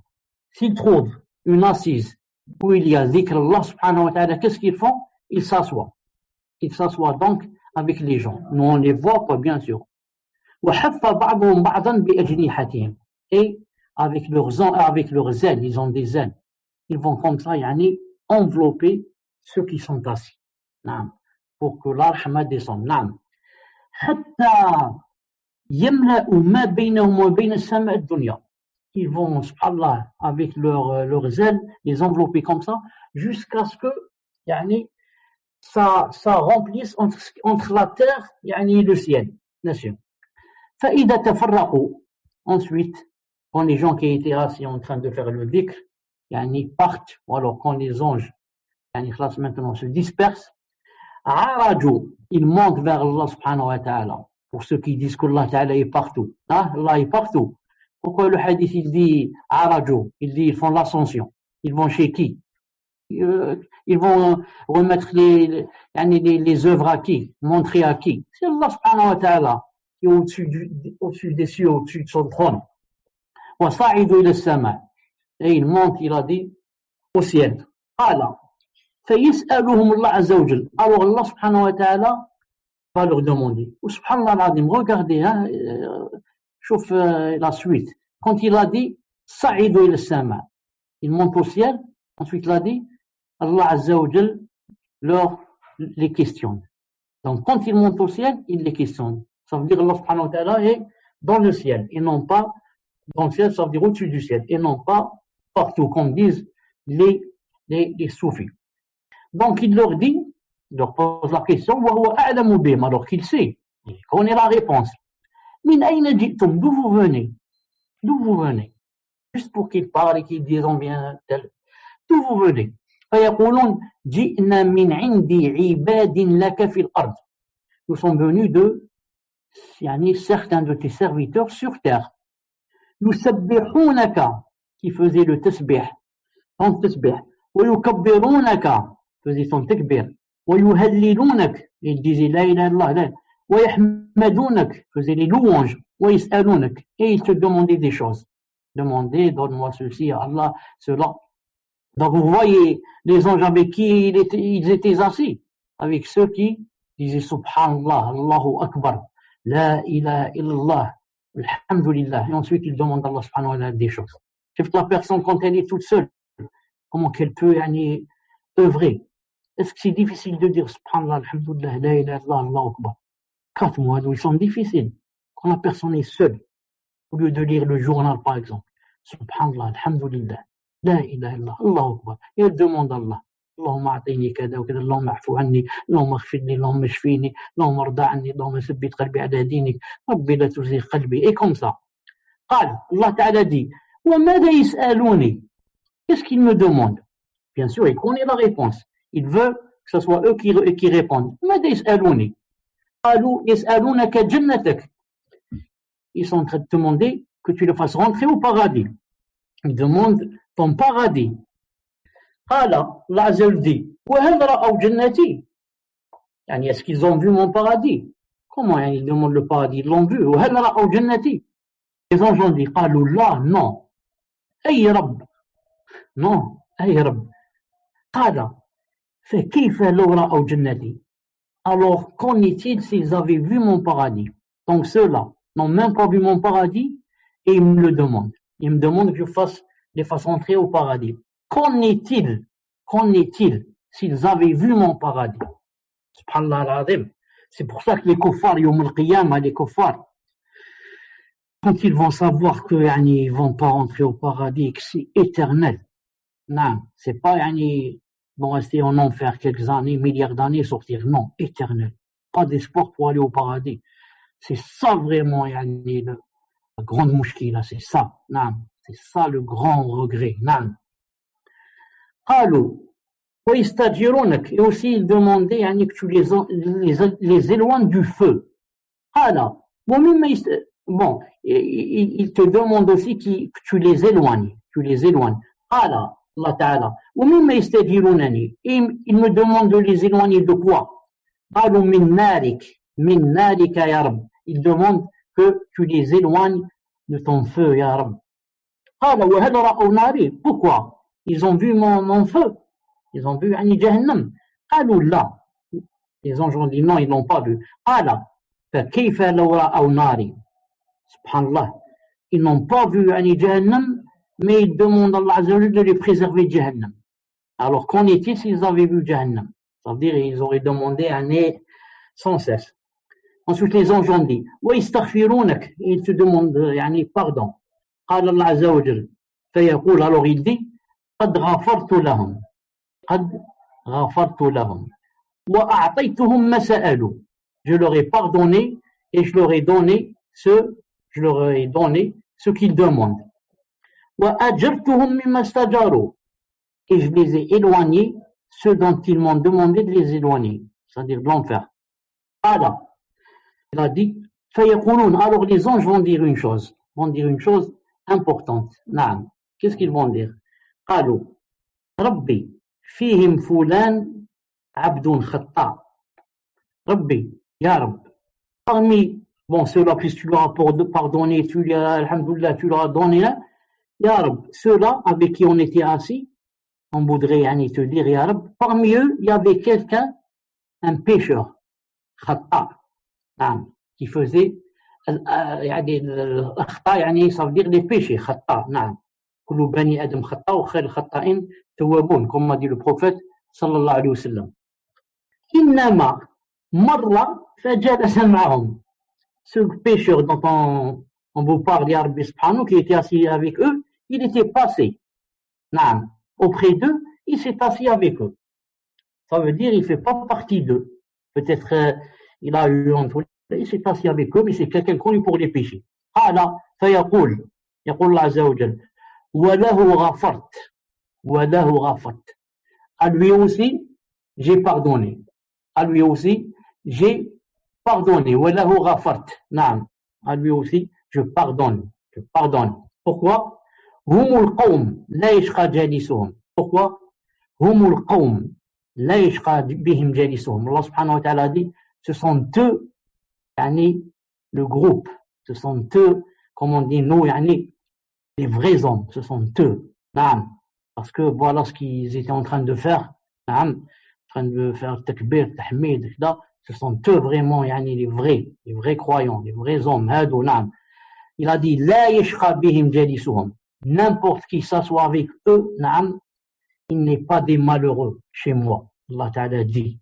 S'ils trouvent une assise où il y a dhikr Allah subhanahu wa ta'ala, qu'est-ce qu'ils font? Ils s'assoient. Ils s'assoient donc avec les gens. Nous, on les voit pas, bien sûr. وَحَفَّ بَعْضُهُمْ بَعْضًا بِأَجْنِحَتِهِمْ. Et avec leurs ailes, ils ont des ailes. Ils vont comme ça, yani, envelopper ceux qui sont assis. نعم. Pour que la rahma descende. نعم. حَتَّى يَمْلَأُ مَا بَيْنَهُمْ وَبَيْنَ السَّمَاءِ الدُّنْيَا. Ils vont, subhanallah, avec leurs ailes, les envelopper comme ça, jusqu'à ce que, yani, ça remplisse entre la terre et le ciel, bien sûr. فإذا تفرقوا, ensuite, quand les gens qui étaient assis en train de faire le dhikr, partent, ou alors quand les anges, maintenant se dispersent, عرجوا, ils montent vers Allah subhanahu wa ta'ala. Pour ceux qui disent qu'Allah ta'ala est partout. Hein? Allah est partout. Pourquoi le hadith il dit عرجوا, il dit ils font l'ascension. Ils vont chez qui? Ils vont remettre les œuvres à qui? Montrer à qui? C'est Allah subhanahu wa ta'ala qui est au-dessus des cieux, au-dessus de son trône. وَصَعِدُوا إِلَى السَّمَاءِ. Et il monte, il a dit, au ciel. قال فيسألهم الله عز وجل. Alors Allah subhanahu wa ta'ala va leur demander. Subhanallah al-azim, regardez, hein, chauffe la suite. Quand il a dit صَعِدُوا إِلَى السَّمَاءِ, il monte au ciel. Ensuite il a dit Allah Azza wa Jal les questionne. Donc quand il monte au ciel, il les questionne. Ça veut dire Allah subhanahu wa ta'ala est dans le ciel et non pas dans le ciel, ça veut dire au-dessus du ciel et non pas partout, comme disent les soufis. Donc il leur dit, il leur pose la question, وَهُوَ أَعْلَمُ بِهِمْ, alors qu'il sait, il connaît la réponse. مِنْ أَيْنَ جِئْتُمْ, d'où vous venez? D'où vous venez? Juste pour qu'ils parlent et qu'ils disent on vient tel. D'où vous venez? فيقولون جئنا من عند عباد لك في الأرض. Nous sommes venus de certains de tes serviteurs sur terre. يسبحونك, qui faisait le tasbih, ton tasbih. ويكبرونك, faisait son takbir. ويهللونك, il disait la ilaha illallah. ويحمدونك, faisait les louanges. ويسألونك, et ils te demandaient des choses. Demandez, donne-moi ceci, Allah, cela. Donc vous voyez les anges avec qui ils étaient assis, avec ceux qui disaient Subhanallah, Allahu Akbar, La ilaha illallah, Alhamdulillah. Et ensuite ils demandent à Allah subhanahu wa ta'ala des choses. C'est la personne quand elle est toute seule, comment qu'elle peut œuvrer? Est-ce que c'est difficile de dire Subhanallah, Alhamdulillah, La ilaha illallah, Allahu Akbar? 4 mois, ils sont difficiles. Quand la personne est seule, au lieu de lire le journal par exemple, Subhanallah, Alhamdulillah, La ilaha illallah, Allahu Akbar. Et elle demande à Allah, Allahumma a'tini kada wa kada, Allahumma afu anni, Allahumma aghfirni, Allahumma shfini, Allahumma arda anni, Allahumma sabbit qalbi ala dinik, Rabbi la tuzigh qalbi. Et comme ça. قال, Allah Ta'ala dit, وَمَاذَا يَسْأَلُونِ, qu'est-ce qu'ils me demandent? Bien sûr, il connaît la réponse. Il veut que ce soit eux qui répondent. مَاذَا يَسْأَلُونِ قالوا يَسْأَلُونَكَ جَنَّتَكَ. Ils sont en train de te demander que tu le fasses rentrer au paradis. Ils demandent ton paradis. قال, Allah Azza wa Jal dit, وَهَلْ رَأَوْا جَنَّتِي, est-ce qu'ils ont vu mon paradis? Comment ils demandent le paradis? Ils l'ont vu. وَهَلْ رَأَوْا جَنَّتِي. Les anges ont dit, قالوا لا, non. أي رب, non, أي رب. قال, فكيف لو رأوا جنتي. Alors, qu'en est-il s'ils avaient vu mon paradis? Donc ceux-là n'ont même pas vu mon paradis et ils me le demandent. Ils me demandent que je les fasse entrer au paradis. Qu'en est-il s'ils avaient vu mon paradis? Subhanallah al-azim. C'est pour ça que les kuffars, yawm al-qiyamah, les kuffars, quand ils vont savoir que يعني, ils vont pas rentrer au paradis et que c'est éternel. Non, c'est pas يعني, vont rester en enfer quelques années, milliards d'années, sortir. Non, éternel. Pas d'espoir pour aller au paradis. C'est ça vraiment يعني, la grande mouchkila, c'est ça. Non, c'est ça le grand regret. Non. قالوا ويستجيرونك, et aussi ils demandaient يعني, que tu les éloignes du feu. قال ومما bon, il te demande aussi que tu les éloignes. قال Allah Ta'ala ومما يستجيرونني, et il me demande de les éloigner de quoi? قالوا من نارك يا رب, il demande que tu les éloignes de ton feu يا رب. قال وهل رأوا ناري, pourquoi? Ils ont vu mon feu, ils ont vu يعني جهنم. قالوا لا, les anges ont dit non, ils l'ont pas vu. قال فكيف لو رأوا ناري, subhanallah, ils n'ont pas vu يعني جهنم, mais ils demandent à Allah Azza wa Jalla de les préserver de Jahannam. Alors qu'en est-il s'ils avaient vu Jahannam? Ça veut dire ils auraient demandé sans cesse. Ensuite les anges ont dit ويستغفرونك, ils te demandent يعني pardon. قال الله عز وجل فيقول, alors il dit قد غفرت لهم وأعطيتهم ما سألوا, je leur ai pardonné et je leur ai donné ce qu'ils demandent. وأجرتهم مما استجاروا, et je les ai éloignés ceux dont ils m'ont demandé de les éloigner, c'est-à-dire de l'enfer. قال, il a dit فيقولون, alors les anges vont dire une chose importante. نعم, qu'est-ce qu'ils vont dire? قالوا ربي فيهم فلان عبد خطاء. ربي, يا رب, parmi ceux-là, puisque tu leur as pardonné, tu leur as donné là, Ya Rab, ceux-là avec qui on était assis, on voudrait te dire, Ya Rab, parmi eux, il y avait quelqu'un, un pécheur, khata, qui faisait, ça veut dire les péchés, khata, كل بني آدم خطاء وخير الخطائين توابون, comme a dit le prophète sallallahu alayhi wa sallam. إنما مر فجلس معهم, ce pécheur dont on vous parle, Ya Rabbi subhanahu, qui était assis avec eux, il était passé auprès d'eux, il s'est assis avec eux. Ça veut dire il ne fait pas partie d'eux. Peut-être il a eu entre eux, il s'est assis avec eux, mais c'est quelqu'un connu pour les péchés. قال فيقول الله عز وجل وله غفرت, à lui aussi j'ai pardonné, وله غفرت, à lui aussi je pardonne. Pourquoi? هم القوم لا يشقى جالسهم. Pourquoi? هم القوم لا يشقى بهم جالسهم. Allah subhanahu wa ta'ala dit, ce sont eux, le groupe, ce sont eux, comme on dit nous, les vrais hommes, ce sont eux. Parce que voilà ce qu'ils étaient en train de faire, en train de faire takbir, tahmid, etc. Ce sont eux vraiment les vrais croyants, les vrais hommes. Il a dit لا يشقى بهم جالسهم, n'importe qui s'assoit avec eux, il n'est pas des malheureux chez moi. Allah Ta'ala dit,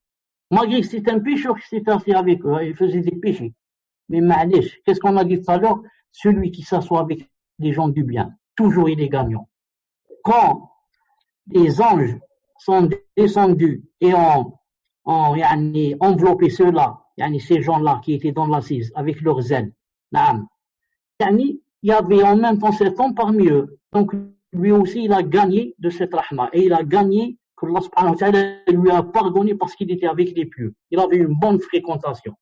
malgré que c'est un pécheur qui s'est assis avec eux, il faisait des péchés. Mais ma'alish, qu'est-ce qu'on a dit tout à l'heure? Celui qui s'assoit avec des gens du bien, toujours il est gagnant. Quand les anges sont descendus et ont enveloppé ceux-là, ces gens-là qui étaient dans l'assise avec leurs ailes, il y avait en même temps cet homme parmi eux. Donc lui aussi il a gagné de cette rahma, et il a gagné que Allah subhanahu wa ta'ala lui a pardonné parce qu'il était avec les pieux. Il avait une bonne fréquentation.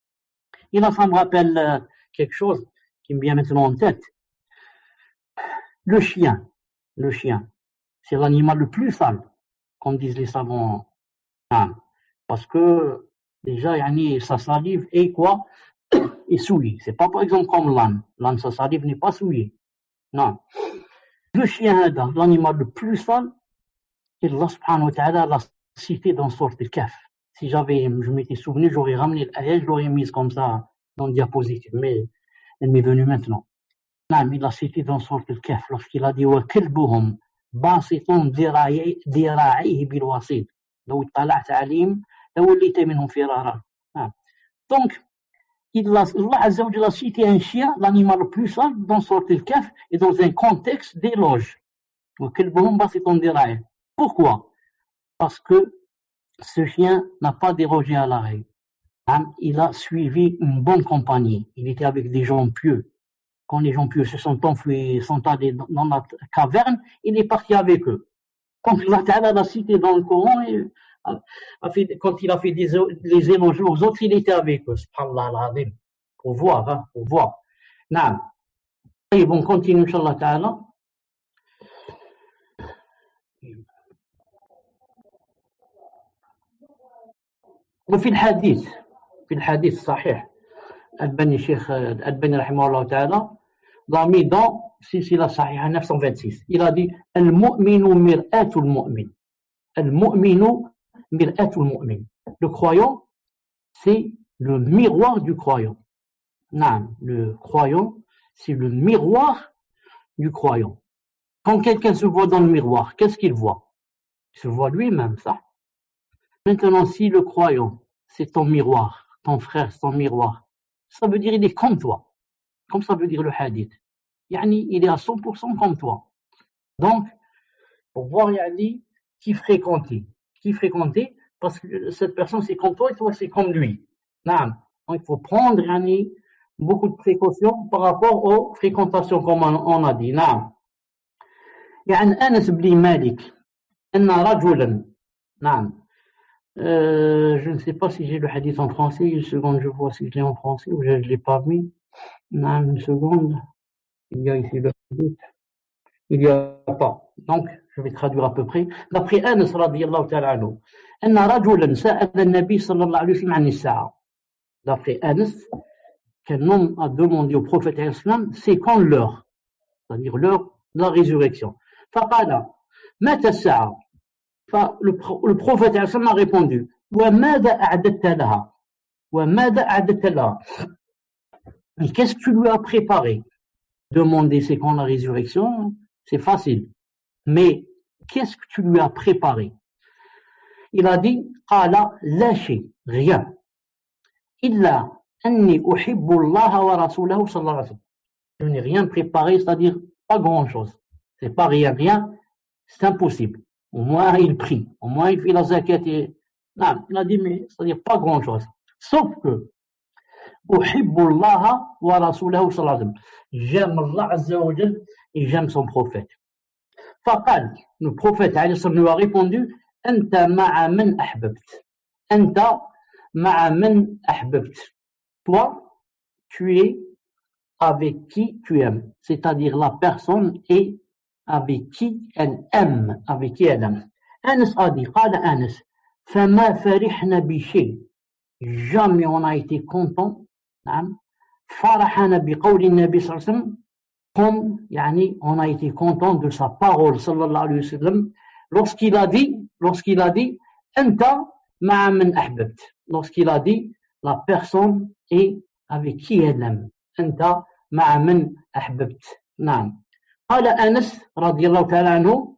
Et là ça me rappelle quelque chose qui me vient maintenant en tête. Le chien, c'est l'animal le plus sale, comme disent les savants. Parce que déjà sa salive est quoi? Est souillée. C'est pas par exemple comme l'âne. L'âne, sa salive n'est pas souillée. Non. Le chien, l'animal le plus sale, et Allah subhanahu wa ta'ala l'a cité dans Sourate Al-Kahf. Si je m'étais souvenu, j'aurais ramené l'ayat, je l'aurais mise comme ça dans le diapositive, mais elle m'est venue maintenant. Non, il l'a cité dans Sourate Al-Kahf lorsqu'il a dit وَكَلْبُهُمْ بَاسِطٌ ذِرَاعِهِ بِالْوَصِيدِ لَوْ اطَّلَعْتَ عَلَيْهِمْ لَوَلَّيْتَ مِنْهُمْ فِرَارًا. Donc, Allah Azza wa Jalla a cité un chien, l'animal le plus sage, dans Sourate Al-Kahf et dans un contexte d'éloge. Pourquoi? Parce que ce chien n'a pas dérogé à la règle. Il a suivi une bonne compagnie. Il était avec des gens pieux. Quand les gens pieux se sont enfuis, sont allés dans la caverne, il est parti avec eux. Quand Allah Ta'ala l'a cité dans le Coran, quand il a fait les éloges aux autres, il était avec eux. Subhanallah al-Azim. Faut voir, hein, faut voir. Naam. Et on continue, Inch'Allah Ta'ala. وفي الحديث الصحيح الشيخ الألباني رحمه الله تعالى l'a mis dans Silsila Sahiha 926. Il a dit Al-mu'minu mir'atul mu'min. Al-mu'minu mir'atul mu'min. Le croyant, c'est le miroir du croyant. Non, le croyant, c'est le miroir du croyant. Quand quelqu'un se voit dans le miroir, qu'est-ce qu'il voit? Il se voit lui-même, ça. Maintenant, si le croyant, c'est ton miroir, ton frère, c'est ton miroir, ça veut dire il est comme toi. Comme ça veut dire le hadith. Yani, il est à 100% comme toi. Donc, pour voir yani, qui fréquenter, parce que cette personne c'est comme toi et toi c'est comme lui. Donc, il faut prendre yani, beaucoup de précautions par rapport aux fréquentations comme on a dit. يعني أنس بن مالك أن رجلا je ne sais pas si j'ai le hadith en français, une seconde, je vois si je l'ai en français ou je ne l'ai pas mis. Une seconde, il y a ici le hadith, il n'y a pas. Donc, je vais traduire à peu près. D'après Anas radiyallahu ta'ala anhu, أن رجلا سأل النبي صلى الله عليه وسلم عن الساعة. D'après Anas, qu'un homme a demandé au prophète islam, c'est quand l'heure, c'est-à-dire l'heure de la résurrection. فقال متى الساعة. Le prophète a répondu وَمَاذَا أَعْدَدْتَ لَهَا وَمَاذَا أَعْدَدْتَ لَهَا. Et qu'est-ce que tu lui as préparé? Demander c'est quand la résurrection, c'est facile. Mais qu'est-ce que tu lui as préparé? Il a dit قال لا شيء, rien. إلا أني أحب الله ورسوله صلى الله عليه وسلم. Je n'ai rien préparé, c'est-à-dire pas grand-chose. C'est pas rien, c'est impossible. Au moins, il prie. Au moins, il fait la zakat. Non, il a dit, mais c'est-à-dire pas grand-chose. Sauf que, Uhibbullaha wa rasulahu sallallahu alayhi wa sallam. J'aime Allah Azza wa Jal et j'aime son prophète. Faqal, le prophète alayhi sallam lui a répondu, Anta ma'a man ahbabt. Anta ma'a man ahbabt. Toi, tu es avec qui tu aimes. C'est-à-dire la personne est avec qui elle aime, Anas a dit, قال Anas, فما فرحنا بشيء. Jamais on a été content, فرحنا بقول النبي صلى الله عليه وسلم, comme يعني on a été content de sa parole صلى الله عليه وسلم, lorsqu'il a dit, أنت مع من أحببت. Lorsqu'il a dit, la personne est avec qui elle aime. أنت مع من أحببت. نعم. قال أنس رضي الله تعالى عنه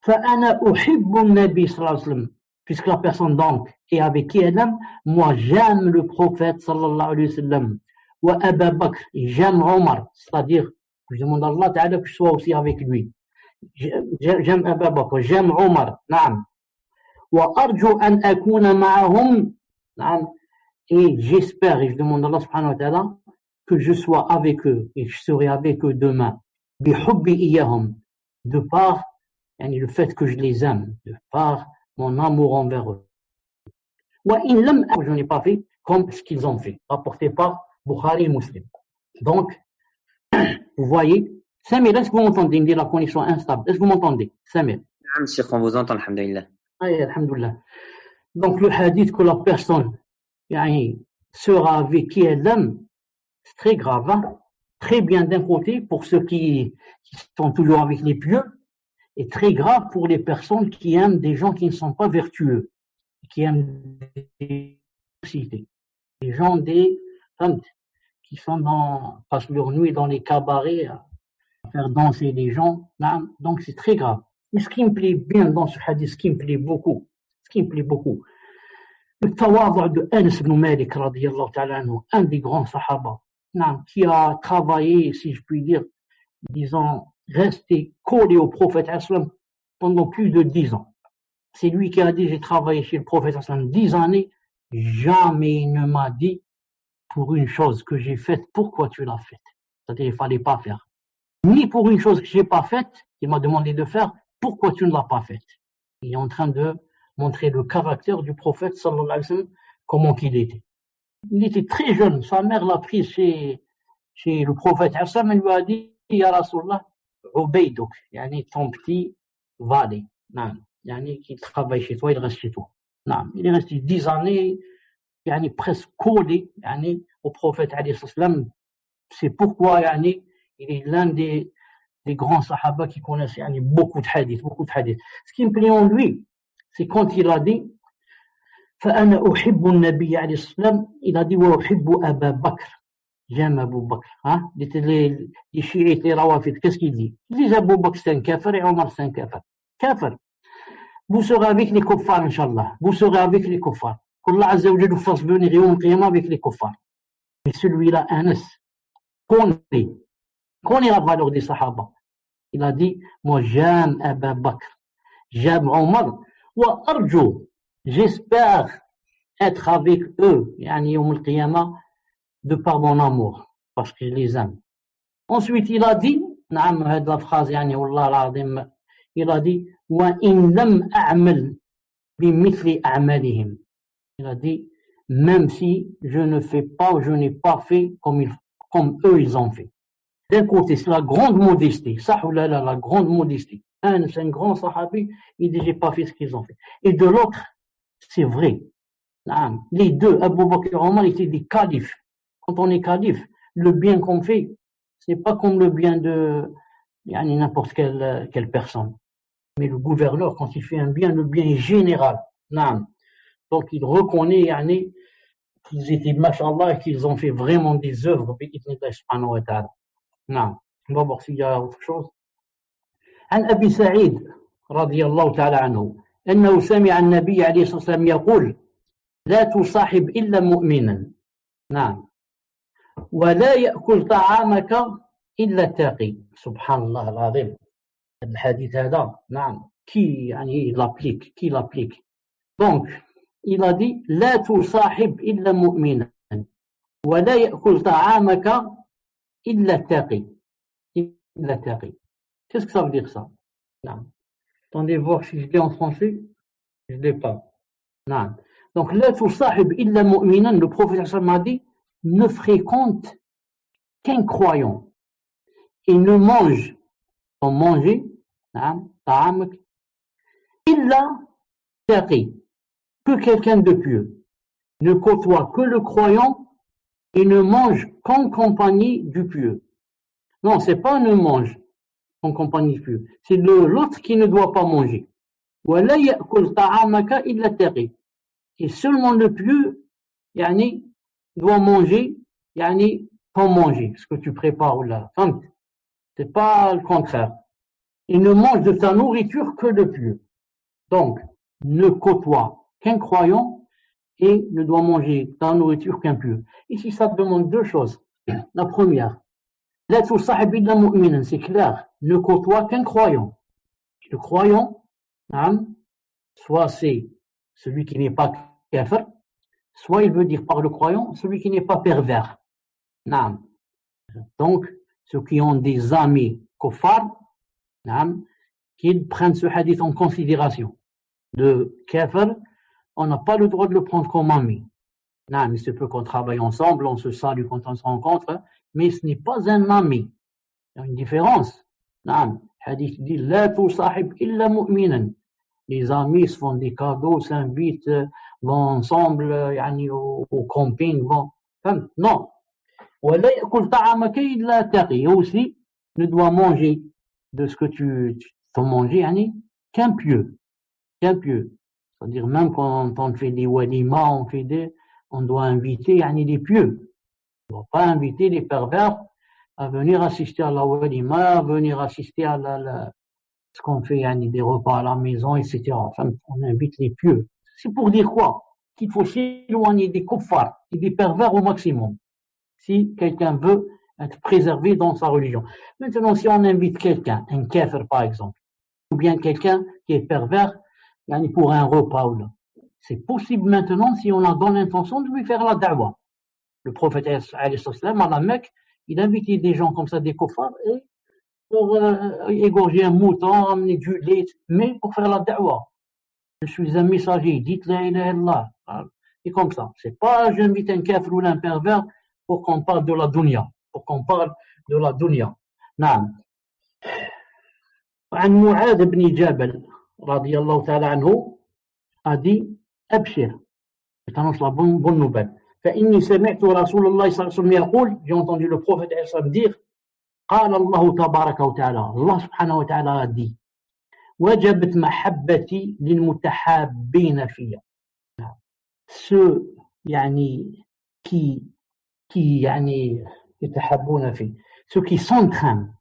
فأنا أحب النبي صلى الله عليه وسلم. Puisque la personne donc est avec qui elle aime, moi j'aime le prophète sallallahu alayhi wa sallam. Wa Abu Bakr, j'aime Omar, c'est-à-dire je demande à Allah Ta'ala que je sois aussi avec lui. J'aime Abu Bakr, j'aime Omar, naam. Wa arju an akuna ma'ahum, naam. Et j'espère et je demande à Allah subhanahu wa ta'ala que je sois avec eux et que je serai avec eux demain. بحبي إياهم, de par le fait que je les aime, de par mon amour envers eux. وإن لم أكن, je n'ai pas fait comme ce qu'ils ont fait, rapporté par Bukhari et Muslim. Donc, vous voyez, Samir, est-ce que vous m'entendez? Il me dit la connexion instable. Est-ce que vous m'entendez, Samir? Naam, Cheikh, on vous entend, alhamdulillah. Oui, alhamdulillah. Donc, le hadith que la personne sera avec qui elle aime, c'est très grave, hein? Très bien d'un côté pour ceux qui sont toujours avec les pieux, et très grave pour les personnes qui aiment des gens qui ne sont pas vertueux, qui aiment des gens qui sont passent leur nuit dans les cabarets à faire danser les gens. Donc c'est très grave. Et ce qui me plaît bien dans ce hadith, ce qui me plaît beaucoup, Le tawadhu de Anas ibn Malik, radiyallahu ta'ala anhu, un des grands sahaba, qui a travaillé, si je puis dire, disons, resté collé au prophète pendant plus de 10 ans. C'est lui qui a dit, j'ai travaillé chez le prophète 10 années, jamais il ne m'a dit, pour une chose que j'ai faite, pourquoi tu l'as faite? C'est-à-dire, il fallait pas faire. Ni pour une chose que j'ai pas faite, il m'a demandé de faire, pourquoi tu ne l'as pas faite? Il est en train de montrer le caractère du prophète, sallallahu alayhi wa sallam, comment qu'il était. Il était très jeune, sa mère l'a pris chez le prophète, elle lui a dit, Ya Rasulallah, Ubaydouk, ton petit valet, qui travaille chez toi, il reste chez toi. Il est resté 10 années, presque collé au prophète, c'est pourquoi il est l'un des grands sahaba qui connaissent beaucoup de hadiths. Ce qui me plaît en lui, c'est quand il a dit فأنا أحب النبي عليه الصلاة والسلام, il a dit وأحب أبا بكر, j'aime Abu Bakr. Les chiites, les rawafid, qu'est-ce qu'il dit? Il dit Abu Bakr c'est un kafir et Omar c'est un kafir. Kafir. Vous serez avec les kuffars, Inch'Allah. Vous serez avec les kuffars. qu'Allah Azza wa Jalla vous fasse venir Yawm al-Qiyamah avec les kuffars. Mais celui-là, Anas, connaît la valeur des sahaba. Il a dit, moi j'aime Abu Bakr, j'aime Omar, wa arju, j'espère être avec eux, Yawm al-Qiyamah, de par mon amour, parce que je les aime. Ensuite, il a dit, la phrase, il a dit, wa in lam a'mal bimithli a'malihim. Il a dit, même si je ne fais pas ou je n'ai pas fait comme eux ils ont fait. D'un côté, c'est la grande modestie, la grande modestie. C'est un grand sahabi, il dit, j'ai pas fait ce qu'ils ont fait. Et de l'autre, c'est vrai. Les deux, Abu Bakr et Omar, étaient des califes. Quand on est calife, le bien qu'on fait, c'est pas comme le bien de n'importe quelle personne. Mais le gouverneur, quand il fait un bien, le bien est général. Donc il reconnaît qu'ils étaient mashallah et qu'ils ont fait vraiment des œuvres bi'idhnillah subhanahu wa ta'ala. On va voir s'il y a autre chose. عن أبي سعيد رضي الله تعالى عنه أنه سمع النبي عليه الصلاة والسلام يقول لا تصاحب إلا مؤمنا ولا يأكل طعامك إلا التقي. سبحان الله العظيم. الحديث هذا qui l'applique. Donc il a dit لا تصاحب إلا مؤمنا ولا يأكل طعامك إلا التقي. Qu'est-ce que ça veut dire ça? Attendez voir si je l'ai en français. Je ne l'ai pas. Donc لا تصاحب إلا مؤمنا, le prophète m'a dit ne fréquente qu'un croyant et ne mange sans manger طعامك إلا تقي, que quelqu'un de pieux, ne côtoie que le croyant et ne mange qu'en compagnie du pieux. Non, c'est pas ne mange en compagnie du pieux, c'est l'autre qui ne doit pas manger. ولا يأكل طعامك إلا التقي, et seulement le pieux doit manger ton manger, ce que tu prépares là. C'est pas le contraire. Il ne mange de ta nourriture que le pieux. Donc, ne côtoie qu'un croyant et ne doit manger ta nourriture qu'un pieux. Ici, ça te demande deux choses. La première, la tusahib illa mu'minan, c'est clair, ne côtoie qu'un croyant. Le croyant, soit c'est celui qui n'est pas kafir, soit il veut dire par le croyant celui qui n'est pas pervers. Donc, ceux qui ont des amis kuffar, qu'ils prennent ce hadith en considération. De kafir, on n'a pas le droit de le prendre comme ami. Il se peut qu'on travaille ensemble, on se salue quand on se rencontre, mais ce n'est pas un ami. Il y a une différence. Hadith dit la tusahib illa mu'minan. Les amis se font des cadeaux, s'invitent, vont ensemble au camping. Non. ولا يأكل طعامك إلا تقي. Aussi, ne doit manger de ce que tu as mangé qu'un pieux. C'est-à-dire même quand on fait des walima, on doit inviter des pieux. On ne doit pas inviter les pervers à venir assister à la walima, à venir assister à ce qu'on fait des repas à la maison, etc. On invite les pieux. C'est pour dire quoi? qu'il faut s'éloigner des kuffars et des pervers au maximum, si quelqu'un veut être préservé dans sa religion. Maintenant, si on invite quelqu'un, un kafir par exemple, ou bien quelqu'un qui est pervers, pour un repas ou là, c'est possible maintenant si on a dans l'intention de lui faire la da'wah. Le prophète à la Mecque, il invitait des gens comme ça, des kuffars, et pour égorger un mouton, amener du lait, mais pour faire la da'wah. Je suis un messager, dites la ilaha illallah. Et comme ça. C'est pas j'invite un kafir ou un pervers pour qu'on parle de la dunya. Pour qu'on parle de la dunya. نعم. عن معاذ بن جبل رضي الله تعالى عنه a dit أبشر. Je t'annonce la bonne nouvelle. فإني سمعت رسول الله صلى الله عليه وسلم يقول, j'ai entendu le prophète dire, قال الله تبارك وتعالى, Allah subhanahu wa ta'ala a dit, وجبت محبتي للمتحابين فيا. ceux qui يتحابون فيه, ceux qui s'entraînent,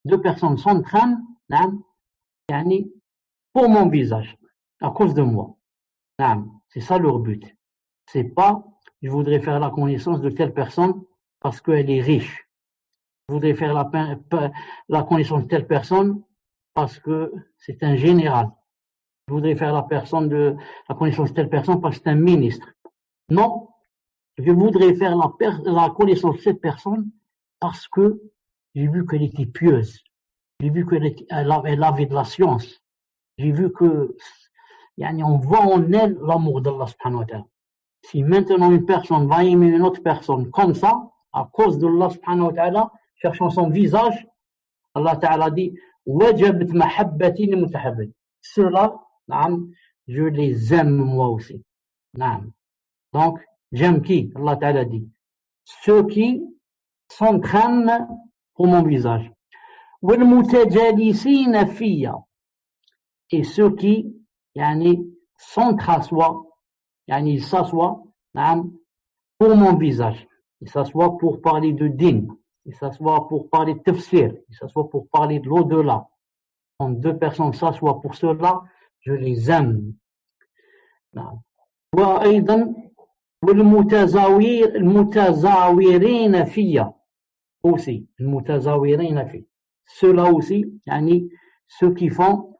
deux personnes s'entraînent, pour mon visage, à cause de moi. C'est ça leur but. C'est pas, je voudrais faire la connaissance de telle personne parce qu'elle est riche. Je voudrais faire la connaissance de telle personne parce que c'est un général. Je voudrais faire la connaissance de telle personne parce que c'est un ministre. Non, je voudrais faire la connaissance de cette personne parce que j'ai vu qu'elle était pieuse. J'ai vu qu'elle avait de la science. J'ai vu que, on voit en elle l'amour d'Allah subhanahu wa ta'ala. Si maintenant une personne va aimer une autre personne comme ça, à cause d'Allah subhanahu wa ta'ala, cherchant son visage, Allah ta'ala dit, wajabat mahabbati li mutahabbin. Ceux-là, je les aime moi aussi. Donc, j'aime qui? Allah ta'ala dit, ceux qui s'entraînent pour mon visage. Wal mutajalisina fiya. Et ceux qui, s'assoient, ils s'assoient, pour mon visage. Ils s'assoient pour parler de din. Ils s'assoient pour parler de tafsir. Ils s'assoient pour parler de l'au-delà. Quand deux personnes s'assoient pour cela, je les aime. وأيضا والمتزاورين فيا aussi. المتزاورين فيا. Ceux-là aussi, ceux qui font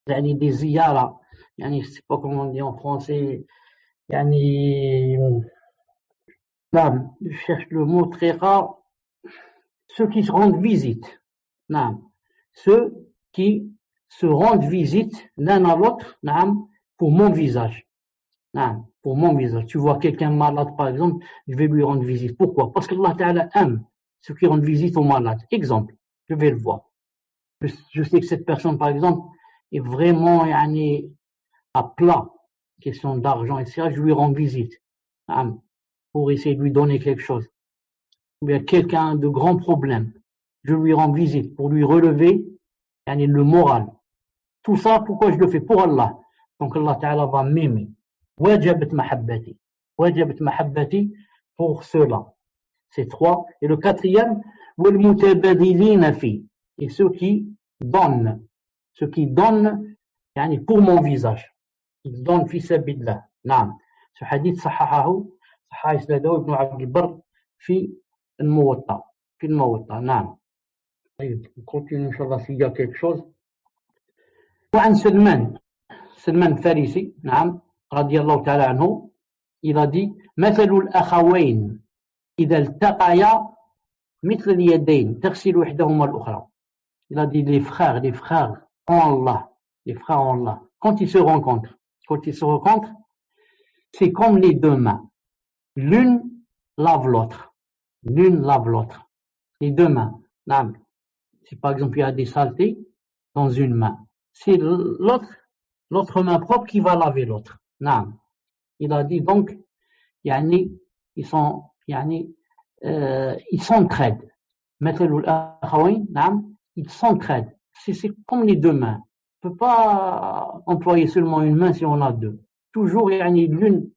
des ziyara. Je sais pas comment on dit en français. Je cherche le mot très rare. Ceux qui se rendent visite. Ceux qui se rendent visite l'un à l'autre, pour mon visage. Pour mon visage. Tu vois quelqu'un malade, par exemple, je vais lui rendre visite. Pourquoi? Parce que Allah Ta'ala aime ceux qui rendent visite aux malades. Exemple, je vais le voir. Je sais que cette personne, par exemple, est vraiment, à plat. Question d'argent, etc. Je lui rends visite. Pour essayer de lui donner quelque chose. Ou bien quelqu'un de grands problèmes. Je lui rends visite pour lui relever, le moral. Tout ça, pourquoi je le fais? Pour Allah. Donc Allah Ta'ala va m'aimer. Wajabat mahabbati. Wajabat mahabbati pour cela. C'est trois. Et le quatrième, wal mutabadilina fi. Et ceux qui donnent. Ceux qui donnent, pour mon visage. Ils donnent fi sabilillah. Naam. Ce hadith sahahahu, sahah isnadahu ibn Abd al-Barr fi الموطأ في الموطأ نعم. طيب continue إن شاء الله s'il y a quelque chose. وعن سلمان الفارسي نعم رضي الله تعالى عنه, il a dit مثل الأخوين إذا التقيا مثل اليدين تغسل إحداهما الأخرى. Il a dit les frères en Allah, quand ils se rencontrent, c'est comme les deux mains, l'une lave l'autre. Les deux mains. Si par exemple il y a des saletés dans une main, c'est l'autre main propre qui va laver l'autre. Il a dit donc, ils s'entraident. Ils s'entraident. C'est comme les deux mains. On ne peut pas employer seulement une main si on a deux. Toujours, l'une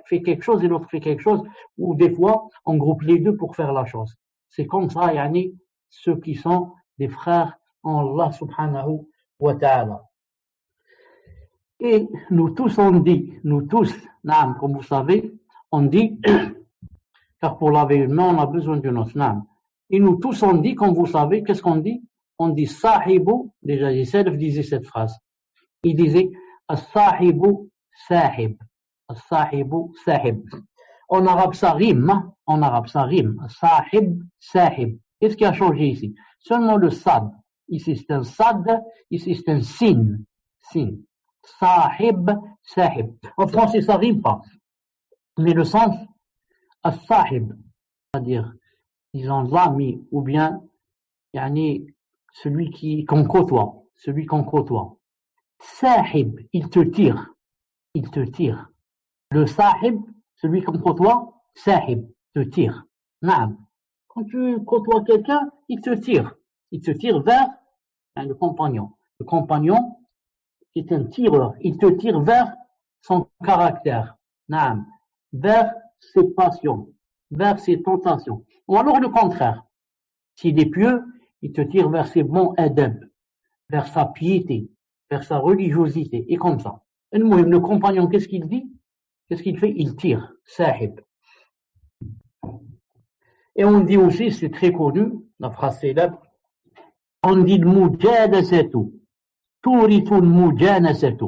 fait quelque chose et l'autre fait quelque chose, ou des fois, on groupe les deux pour faire la chose. C'est comme ça, ceux qui sont des frères en Allah subhanahu wa ta'ala. Et nous tous on dit, nous tous, naam, comme vous savez, on dit, car pour laver une main, on a besoin d'une autre, naam. Et nous tous on dit, comme vous savez, qu'est-ce qu'on dit? On dit sahibu, déjà Salaf disait cette phrase. Il disait as-sahibu sahib. As-sahibu sahib. En arabe ça rime, en arabe ça rime. Sahib, sahib. Qu'est-ce qui a changé ici? Seulement le sad. Ici c'est un sad, ici c'est un sin. Sin. Sahib, sahib. En français ça rime pas. Mais le sens, as-sahib, c'est-à-dire, disons l'ami, ou bien, yani, celui qu'on côtoie, celui qu'on côtoie. Sahib, il te tire, il te tire. Le sahib, celui qu'on côtoie, sahib, te tire. Naam. Quand tu côtoies quelqu'un, il te tire vers le compagnon. Le compagnon est un tireur, il te tire vers son caractère, naam, vers ses passions, vers ses tentations. Ou alors le contraire. S'il est pieux, il te tire vers ses bons adab, vers sa piété, vers sa religiosité, et comme ça. Le compagnon, qu'est-ce qu'il dit? Qu'est-ce qu'il fait? Il tire, sahib. Et on dit aussi, c'est très connu, la phrase célèbre, on dit le mujadasatu, turitu le mujanasatu.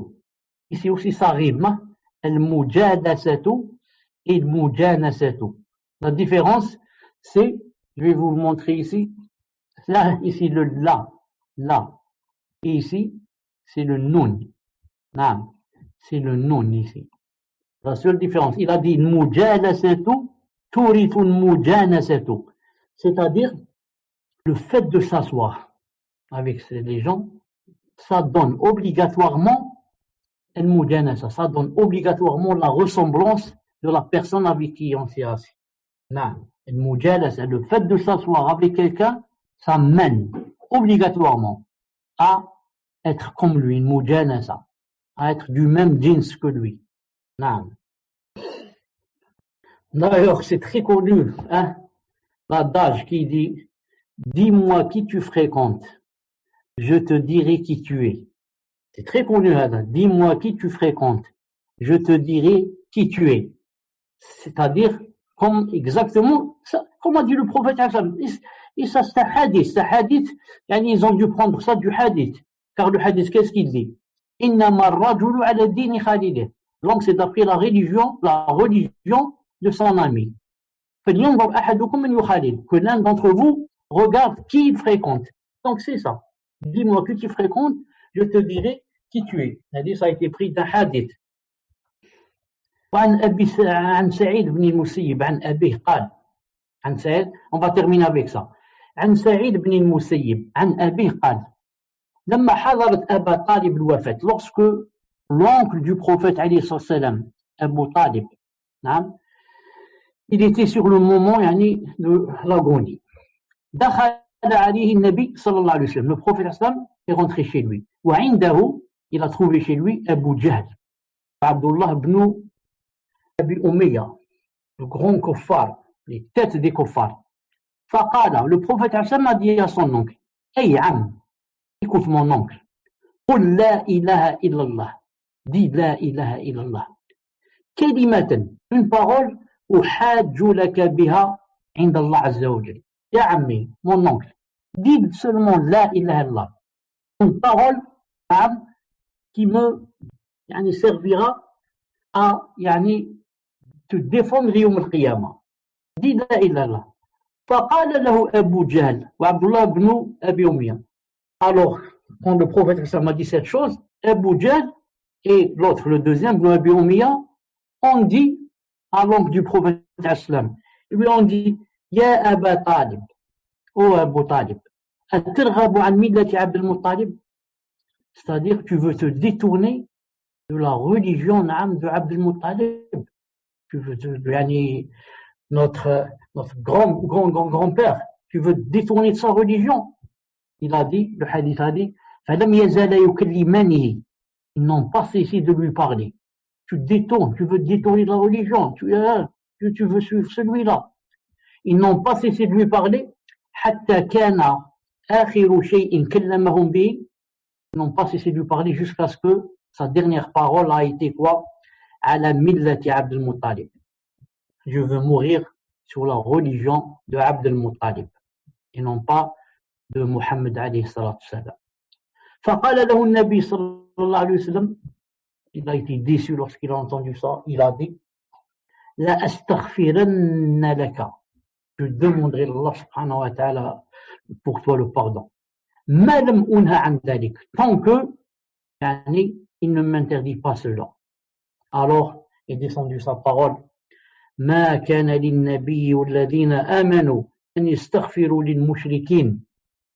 Ici aussi ça rime, le mujadasatu et le mujanasatu. La différence, c'est, je vais vous le montrer ici, là, ici le la, et ici, c'est le nun. Non, c'est le nun ici. La seule différence, il a dit mujalasatu, turitu mujanasatu, c'est-à-dire le fait de s'asseoir avec les gens, ça donne obligatoirement ça donne obligatoirement la ressemblance de la personne avec qui on s'est assis. Non, le fait de s'asseoir avec quelqu'un, ça mène obligatoirement à être comme lui, une mujanasa, à être du même jeans que lui. Non. D'ailleurs, c'est très connu, hein, l'adage qui dit « Dis-moi qui tu fréquentes, je te dirai qui tu es ». C'est très connu, hein, « Dis-moi qui tu fréquentes, je te dirai qui tu es ». C'est-à-dire, comme exactement, comme a dit le prophète, et ça c'est un hadith, ils ont dû prendre ça du hadith. Car le hadith, qu'est-ce qu'il dit? « Innama ar-rajulu ala dini khalilih ». Donc c'est d'après la religion de son ami. Que l'un d'entre vous regarde qui il fréquente. Donc c'est ça. Dis-moi qui tu fréquentes, je te dirai qui tu es. C'est-à-dire ça a été pris d'un hadith. عن سعيد بن المسيب عن أبيه قال عن سعيد on va terminer avec ça عن سعيد بن المسيب عن أبيه قال لما حضرت أبا طالب الوفاة lorsque l'oncle du prophète عليه الصلاة والسلام Abu Talib نعم il était sur le moment de l'agonie. دخل عليه النبي صلى الله عليه وسلم. Le prophète sallam est rentré chez lui. وعنده il a trouvé chez lui Abu Jahl, Abdullah ibn Abi Umayya, le grand kuffar, les têtes des kuffars. فقال, le prophète sallam a dit à son oncle, Hey Am, écoute mon oncle, قل لا إله إلا الله, dis la ilaha illallah. كلمة, une parole أحاج لك بها عند الله عز وجل. يا عمي, mon oncle, dis seulement la ilaha illallah. Une parole qui me servira à te défendre يوم القيامة. dis la ilaha illallah. فقال له أبو جهل وعبد الله بن أبي أمية. Alors, quand le prophète m'a dit cette chose, Abu Jahl et l'autre, le deuxième, Ibn Abi Umayya, ont dit à l'oncle du prophète islam. Ils lui ont dit, Ya Aba Talib, oh Abu Talib, atirghabu an millati Abd al-Muttalib, c'est-à-dire tu veux te détourner de la religion de Abd al-Muttalib, tu veux notre grand-père, tu veux te détourner de sa religion. Il a dit, le hadith a dit, فَلَمْ يَزَالَ يُكَلِّمَانِهِ, ils n'ont pas cessé de lui parler. Tu détournes, tu veux te détourner de la religion, tu veux suivre celui-là. Ils n'ont pas cessé de lui parler. حتى كان آخر شيء كلمهم به, ils n'ont pas cessé de lui parler jusqu'à ce que sa dernière parole a été quoi? Ala millati Abd al-Muttalib. Je veux mourir sur la religion de Abd al-Muttalib et non pas de Muhammad alayhi salatu salam. فقال له النبي صلى الله عليه وسلم, il a été déçu lorsqu'il a entendu ça, il a dit La astaghfiranna laka, je demanderai Allah subhanahu wa ta'ala pour toi le pardon. Ma lam unha an dalik, tant que il ne m'interdit pas cela. Alors est descendu sa parole ما كان للنبي والذين آمنوا أن يستغفروا للمشركين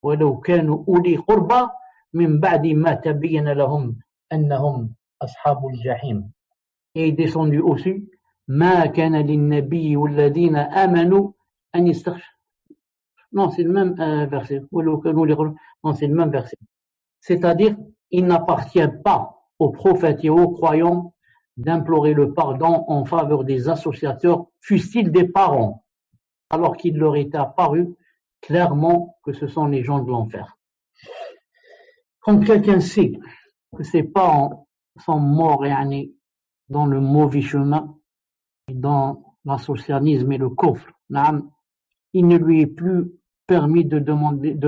ولو كانوا أولي قربى من بعد ما تبين لهم أنهم أصحاب الجحيم. Et descendu aussi ما كان للنبي والذين آمنوا أن يستغفروا. Non, c'est le même verset. Non, c'est le même verset. C'est-à-dire, il n'appartient pas aux prophètes et aux croyants d'implorer le pardon en faveur des associateurs, fussent-ils des parents, alors qu'il leur est apparu clairement que ce sont les gens de l'enfer. Quand quelqu'un sait que ses parents sont morts dans le mauvais chemin, dans l'associationnisme et le kufr, il ne lui est plus permis de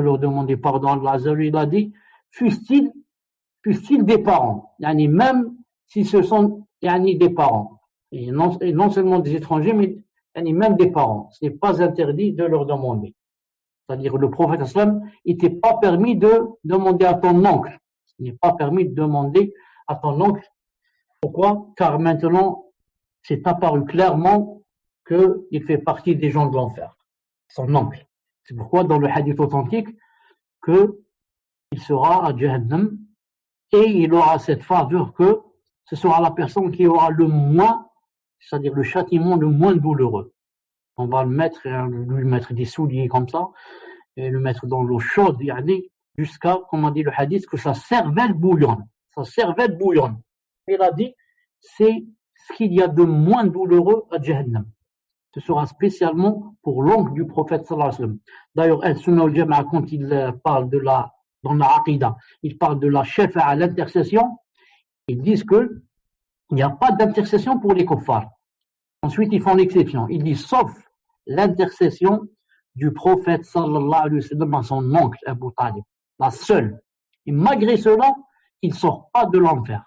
leur demander pardon. Allah Azza wa Jalla, il a dit, fussent-ils des parents, même si ce sont des parents, et non seulement des étrangers, mais même des parents. Ce n'est pas interdit de leur demander. C'est-à-dire le prophète sallam, il n'était pas permis de demander à ton oncle. Il n'est pas permis de demander à ton oncle. Pourquoi? Car maintenant, c'est apparu clairement qu'il fait partie des gens de l'enfer. Son oncle. C'est pourquoi dans le hadith authentique, qu'il sera à Jahannam et il aura cette faveur que ce sera la personne qui aura le moins, c'est-à-dire le châtiment le moins douloureux. On va lui mettre des souliers comme ça, et le mettre dans l'eau chaude, jusqu'à, comme on dit le hadith, que sa cervelle bouillonne. Sa cervelle bouillonne. Il a dit, c'est ce qu'il y a de moins douloureux à Jahannam. Ce sera spécialement pour l'oncle du prophète sallallahu alayhi wa sallam. D'ailleurs, Al-Sunnah al-Jama'a, quand il parle dans la Aqidah, il parle de la shafa'a, l'intercession. Ils disent qu'il n'y a pas d'intercession pour les kuffars. Ensuite, ils font l'exception. Ils disent sauf l'intercession du prophète sallallahu alayhi wa sallam à son oncle Abu Talib. La seule. Et malgré cela, il ne sort pas de l'enfer.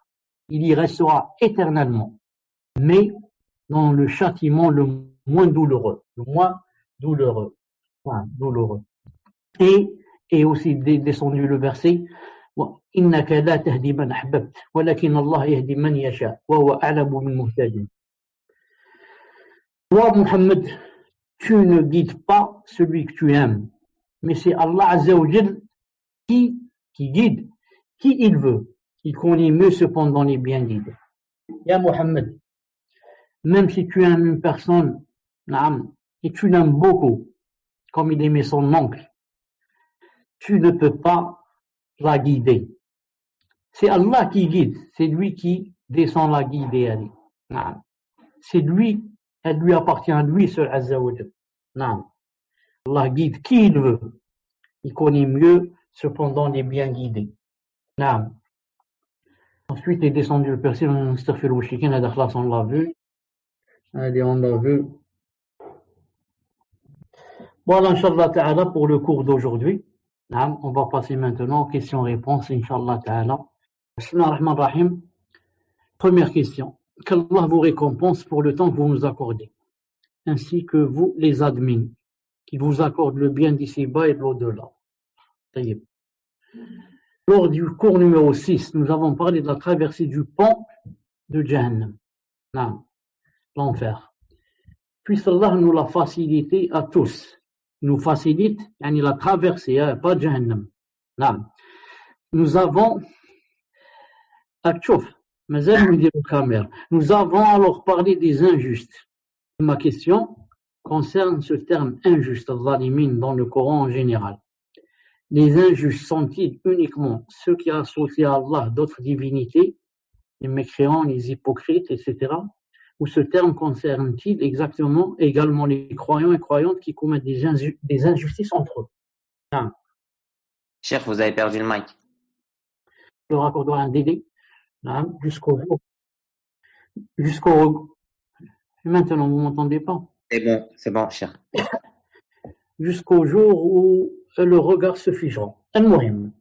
Il y restera éternellement. Mais dans le châtiment le moins douloureux. Le moins douloureux. Enfin, douloureux. Et aussi descendu le verset إنك لا تهدي من أحببت ولكن الله يهدي من يشاء وهو أعلم بالمهتدين. Toi, Muhammad, tu ne guides pas celui que tu aimes, mais c'est Allah Azza wa Jal qui guide qui il veut. Il connaît mieux cependant les bien guidés. Ya Muhammad, même si tu aimes une personne, et tu l'aimes beaucoup, comme il aimait son oncle, tu ne peux pas la guider. C'est Allah qui guide, c'est lui qui descend la guider. C'est lui, elle lui appartient à lui seul, Azza wa Jal. Allah guide qui il veut. Il connaît mieux cependant les bien guidés. Ensuite est descendu le verset on l'a vu. Allez, on l'a vu. Voilà, Inch'Allah Ta'ala, pour le cours d'aujourd'hui. On va passer maintenant aux questions-réponses, Inch'Allah Ta'ala. Bismillah ar-Rahman ar-Rahim. Première question. Qu'Allah vous récompense pour le temps que vous nous accordez, ainsi que vous, les admins, qui vous accordent le bien d'ici-bas et de l'au-delà. Lors du cours numéro 6, nous avons parlé de la traversée du pont de Jahannam, l'enfer. Puisse Allah nous la faciliter à tous. Nous facilite la traversée, pas Jahannam. Nous avons nous avons alors parlé des injustes. Ma question concerne ce terme injuste, dans le Coran en général. Les injustes sont-ils uniquement ceux qui associent à Allah d'autres divinités, les mécréants, les hypocrites, etc. Ou ce terme concerne-t-il également les croyants et croyantes qui commettent des injustices entre eux? Chef, vous avez perdu le mic. Je leur accorderai un délai نعم, jusqu'au, maintenant vous m'entendez pas? C'est bon, cher. Jusqu'au jour où le regard se figera. المهم,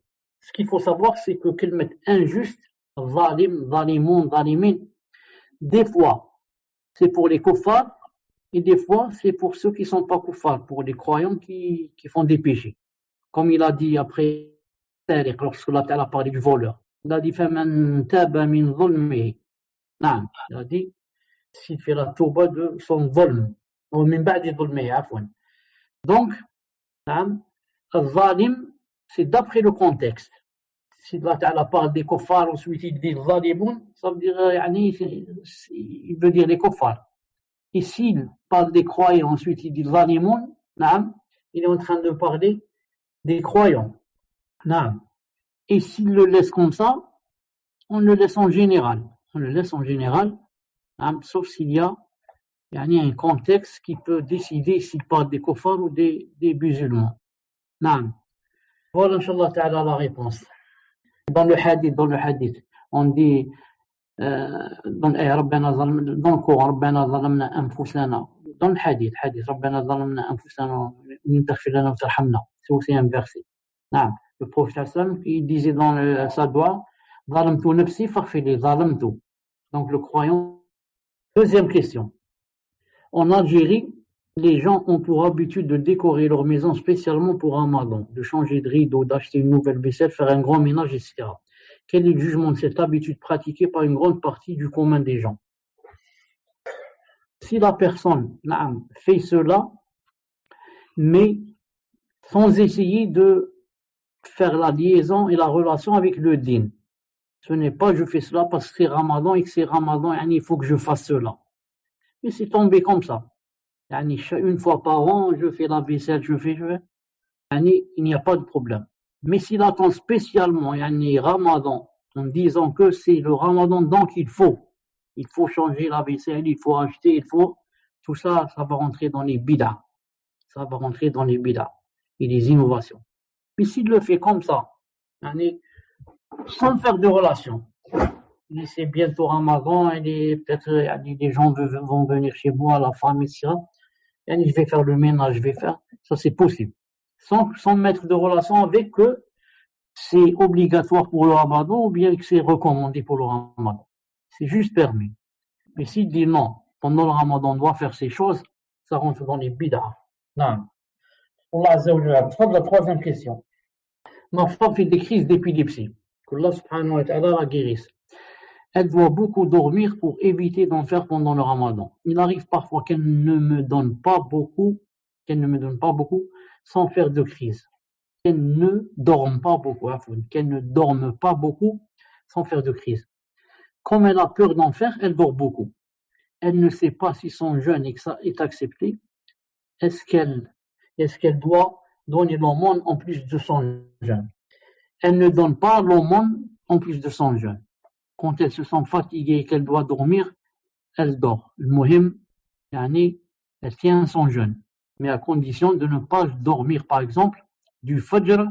ce qu'il faut savoir, c'est que كلمة injuste, ظالم, ظالمون, ظالمين, des fois, c'est pour les kuffars, et des fois, c'est pour ceux qui sont pas kuffars, pour les croyants qui font des péchés. Comme il a dit après, lorsque Allah a parlé du voleur, il a dit فَمَنْ تَابَ مِنْ ظُلْمِهِ. نعم, il a dit, s'il fait la tauba de son ظلم, ou من بعد ظلمه, عفوا. Donc, نعم, الظالم, c'est d'après le contexte. Si Allah Ta'ala parle des kuffars, ensuite il dit zalimun, ça veut dire, il veut dire les kuffars. Et s'il parle des croyants, ensuite il dit zalimun, نعم, il est en train de parler des croyants. نعم. Et s'il le laisse comme ça, on le laisse en général. On le laisse en général, نعم, sauf s'il y a un contexte qui peut décider s'il parle des kuffars ou des musulmans. نعم. Voilà, Inch'Allah Ta'ala, la réponse. Dans le hadith, on dit dans le Coran, ربنا ظلمنا أنفسنا. Dans le hadith, ربنا ظلمنا أنفسنا إن تغفر لنا وترحمنا. C'est aussi un verset. نعم. Le prophète sallam, il disait dans sa dua, ظلمت نفسي فاغفر لي, ظلمت. Donc le croyant. Deuxième question. En Algérie, les gens ont pour habitude de décorer leur maison spécialement pour Ramadan, de changer de rideau, d'acheter une nouvelle vaisselle, faire un grand ménage, etc. Quel est le jugement de cette habitude pratiquée par une grande partie du commun des gens? Si la personne fait cela, mais sans essayer de faire la liaison et la relation avec le din, ce n'est pas je fais cela parce que c'est Ramadan et que c'est Ramadan, il faut que je fasse cela. Mais c'est tombé comme ça. Une fois par an, je fais la vaisselle, je fais. Il n'y a pas de problème. Mais s'il attend spécialement Ramadan, en disant que c'est le Ramadan, donc il faut changer la vaisselle, il faut acheter, tout ça, ça va rentrer dans les bid'ah. Ça va rentrer dans les bid'ah et les innovations. Mais s'il le fait comme ça, sans faire de relation, c'est bientôt Ramadan, et peut-être les gens vont venir chez moi, la femme, etc. Je vais faire le ménage, ça c'est possible. Sans mettre de relation avec que c'est obligatoire pour le Ramadan ou bien que c'est recommandé pour le Ramadan. C'est juste permis. Mais s'il dit non, pendant le Ramadan on doit faire ces choses, ça rentre dans les bid'ah. Non. La troisième question. Ma femme fait des crises d'épilepsie. Que Allah subhanahu wa ta'ala la guérisse. Elle doit beaucoup dormir pour éviter d'en faire pendant le Ramadan. Il arrive parfois qu'elle ne me donne pas beaucoup sans faire de crise. Qu'elle ne dorme pas beaucoup sans faire de crise. Comme elle a peur d'en faire, elle dort beaucoup. Elle ne sait pas si son jeûne est accepté. Est-ce qu'elle doit donner l'aumône en plus de son jeûne? Elle ne donne pas l'aumône en plus de son jeûne. Quand elle se sent fatiguée et qu'elle doit dormir, elle dort. Le muhim, elle tient son jeûne, mais à condition de ne pas dormir, par exemple, du fajr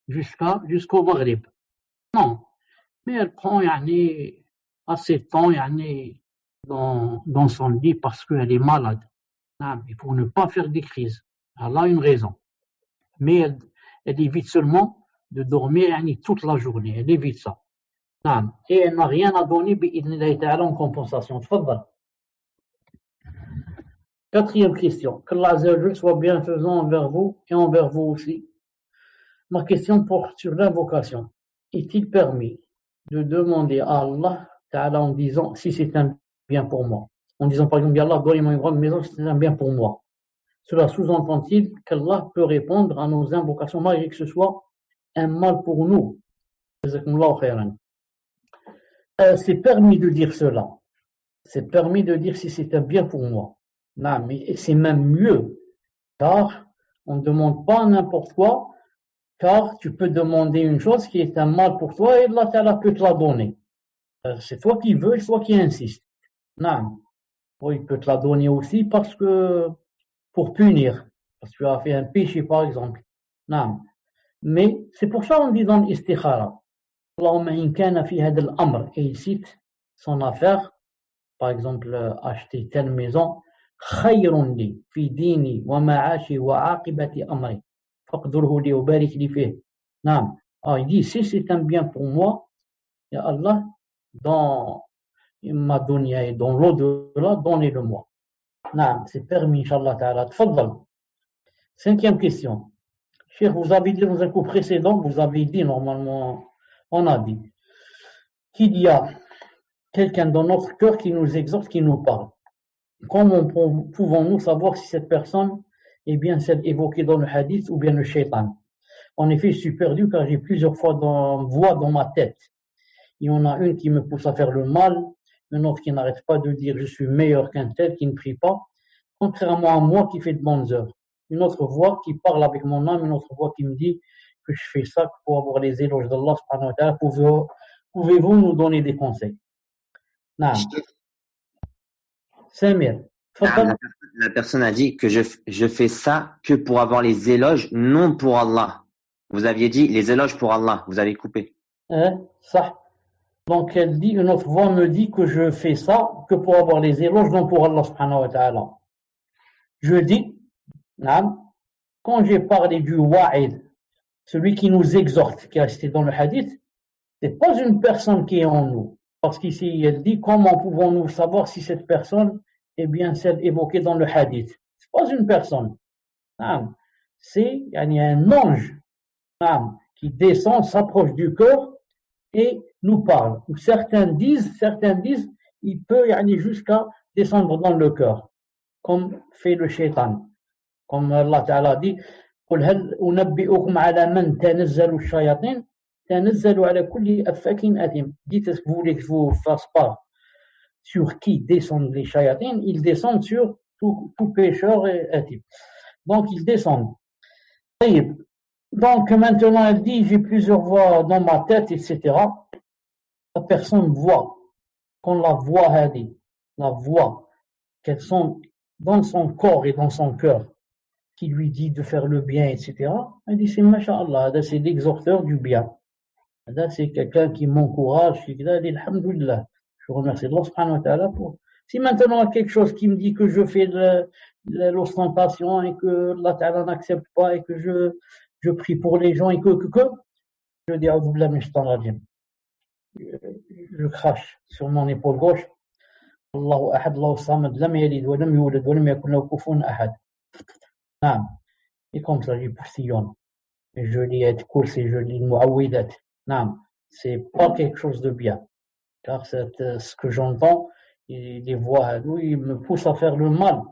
jusqu'au maghrib. Non, mais elle prend assez de temps dans son lit parce qu'elle est malade. Et pour ne pas faire des crises. Elle a une raison. Mais elle évite seulement de dormir toute la journée. Elle évite ça. Et elle n'a rien à donner en compensation. Tfadal. Quatrième question. Que Allah soit bienfaisant envers vous et envers vous aussi. Ma question porte sur l'invocation. Est-il permis de demander à Allah Ta'ala en disant si c'est un bien pour moi? En disant par exemple, Allah, donne-moi une grande maison, c'est un bien pour moi. Cela sous-entend-il qu'Allah peut répondre à nos invocations malgré que ce soit un mal pour nous? C'est permis de dire cela. C'est permis de dire si c'est un bien pour moi. Non, mais c'est même mieux, car on ne demande pas n'importe quoi, car tu peux demander une chose qui est un mal pour toi et Allah Ta'ala peut te la donner. C'est toi qui veux, c'est toi qui insiste. Non. Oui, il peut te la donner aussi parce que pour punir, parce que tu as fait un péché par exemple. Non. Mais c'est pour ça qu'on dit dans l'istikhara. اللهم إن كان في هذا الأمر et il cite son affaire par exemple acheter telle maison خير لي في ديني ومعاشي وعاقبة أمري فاقدره لي وبارك لي فيه نعم il dit si c'est un bien pour moi ya Allah dans ma dunya et dans l'au-delà donnez-le moi نعم c'est permis Inch'Allah Ta'ala تفضل. Cinquième question. Cheikh, vous avez dit dans un coup précédent, vous avez dit normalement, on a dit qu'il y a quelqu'un dans notre cœur qui nous exhorte, qui nous parle. Comment pouvons-nous savoir si cette personne est bien celle évoquée dans le hadith ou bien le shaitan? En effet, je suis perdu car j'ai plusieurs voix dans ma tête. Il y en a une qui me pousse à faire le mal, une autre qui n'arrête pas de dire je suis meilleur qu'un tel, qui ne prie pas, contrairement à moi qui fais de bonnes œuvres. Une autre voix qui parle avec mon âme, une autre voix qui me dit que je fais ça pour avoir les éloges d'Allah subhanahu wa ta'ala. Pouvez-vous nous donner des conseils? Non. Samir. La personne a dit que je fais ça que pour avoir les éloges, non pour Allah. Vous aviez dit les éloges pour Allah, vous avez coupé. Ça. Donc elle dit, une autre voix me dit que je fais ça que pour avoir les éloges, non pour Allah subhanahu wa ta'ala. Je dis, quand j'ai parlé du wa'id, celui qui nous exhorte, qui est resté dans le hadith, c'est pas une personne qui est en nous. Parce qu'ici, elle dit, comment pouvons-nous savoir si cette personne est bien celle évoquée dans le hadith? C'est pas une personne. C'est un ange qui descend, s'approche du cœur et nous parle. Certains disent, il peut jusqu'à descendre dans le cœur, comme fait le shaitan. Comme Allah Ta'ala dit, قل هل أنبئكم على من تنزل الشياطين تنزل على كل أفاك أثيم. Dites, est-ce que vous voulez que je vous fasse part sur qui descendent les shayatins? Ils descendent sur tout pécheur et athim. Donc ils descendent. Donc maintenant elle dit, j'ai plusieurs voix dans ma tête, etc. La personne voit, qu'on la voit, qu'elles sont dans son corps et dans son cœur, qui lui dit de faire le bien, etc. Elle dit, c'est masha'Allah, c'est l'exhorteur du bien. C'est quelqu'un qui m'encourage, qui dit, alhamdoulilah, je remercie Allah subhanahu wa ta'ala pour. Si maintenant il y a quelque chose qui me dit que je fais l'ostentation et que Allah ta'ala n'accepte pas et que je prie pour les gens et que, je dis, je crache sur mon épaule gauche. Allahu ahad, Allahu samad, lam yalid wa lam yulad wa lam yakun lahu kufuwan ahad. Et comme ça, je postillonne. Et je lis Ayat Kursi, je lis Mu'awwidat. C'est pas quelque chose de bien. Car ce que j'entends, les voix, ils me poussent à faire le mal.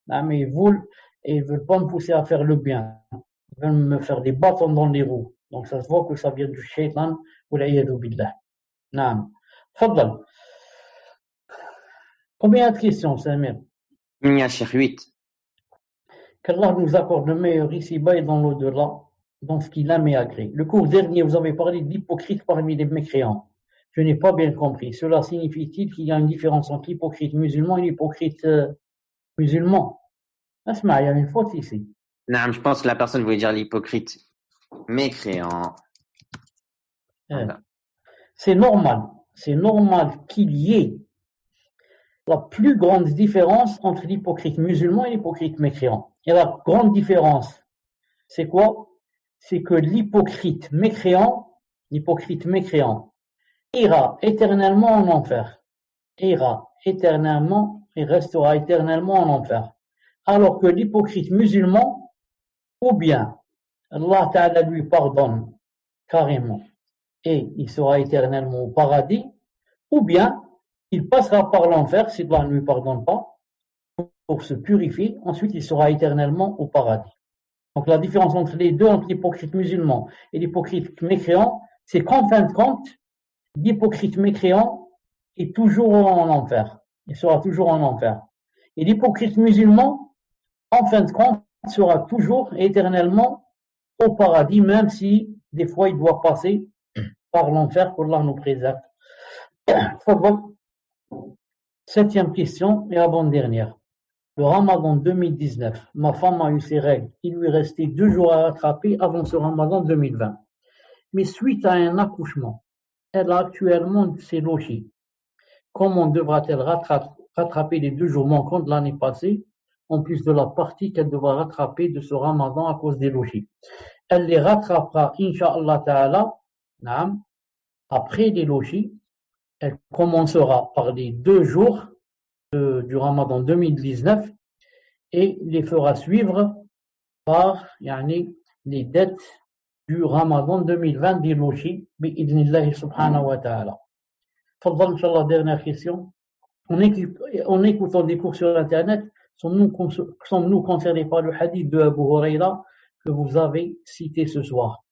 Mais ils veulent pas me pousser à faire le bien. Ils veulent me faire des bâtons dans les roues. Donc ça se voit que ça vient du shaitan. Wal-'iyadhu billah. Fadal. Combien de questions, Samir? Il y a 8. Qu'Allah nous accorde le meilleur ici-bas et dans l'au-delà, dans ce qu'il aime et agrée. Le cours dernier, vous avez parlé de l'hypocrite parmi les mécréants. Je n'ai pas bien compris. Cela signifie-t-il qu'il y a une différence entre l'hypocrite musulman et l'hypocrite musulman? Il y a une faute ici. Non, je pense que la personne voulait dire l'hypocrite mécréant. C'est normal. C'est normal qu'il y ait la plus grande différence entre l'hypocrite musulman et l'hypocrite mécréant. Et la grande différence, c'est quoi? C'est que l'hypocrite mécréant ira éternellement en enfer. Ira éternellement et restera éternellement en enfer. Alors que l'hypocrite musulman, ou bien Allah Ta'ala lui pardonne carrément et il sera éternellement au paradis, ou bien il passera par l'enfer si Allah ne lui pardonne pas pour se purifier, ensuite il sera éternellement au paradis. Donc la différence entre les deux, entre l'hypocrite musulman et l'hypocrite mécréant, c'est qu'en fin de compte, l'hypocrite mécréant est toujours en enfer. Il sera toujours en enfer. Et l'hypocrite musulman, en fin de compte, sera toujours et éternellement au paradis, même si des fois il doit passer par l'enfer, qu'Allah nous préserve. Septième question et avant-dernière. Le Ramadan 2019, ma femme a eu ses règles. Il lui restait 2 jours à rattraper avant ce Ramadan 2020. Mais suite à un accouchement, elle a actuellement ses lochis. Comment devra-t-elle rattraper les 2 jours manquants de l'année passée, en plus de la partie qu'elle devra rattraper de ce ramadan à cause des lochis? Elle les rattrapera, Inch'Allah Ta'ala, après les lochis. Elle commencera par les 2 jours du ramadan 2019 et les fera suivre par les dettes du ramadan 2020 des lochis, bi'idnillahi subhanahu wa ta'ala. Fadal, Inch'Allah, dernière question. En écoutant des cours sur Internet, sommes-nous concernés par le hadith de Abu Huraira que vous avez cité ce soir?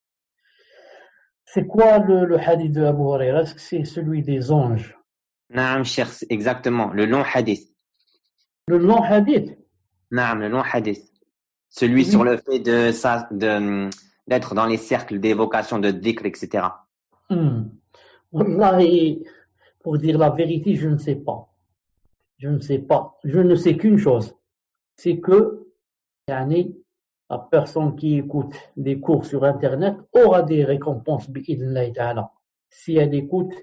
C'est quoi le hadith de Abu Huraira? Est-ce que c'est celui des anges? Naam, cher, exactement, le long hadith. Le long hadith? Naam, le long hadith. Celui sur le fait d'être dans les cercles d'évocation, de dhikr, etc. Wallahi, pour dire la vérité, je ne sais pas. Je ne sais pas. Je ne sais qu'une chose. C'est que la personne qui écoute des cours sur Internet aura des récompenses, bi'idhnillahi ta'ala. Si elle écoute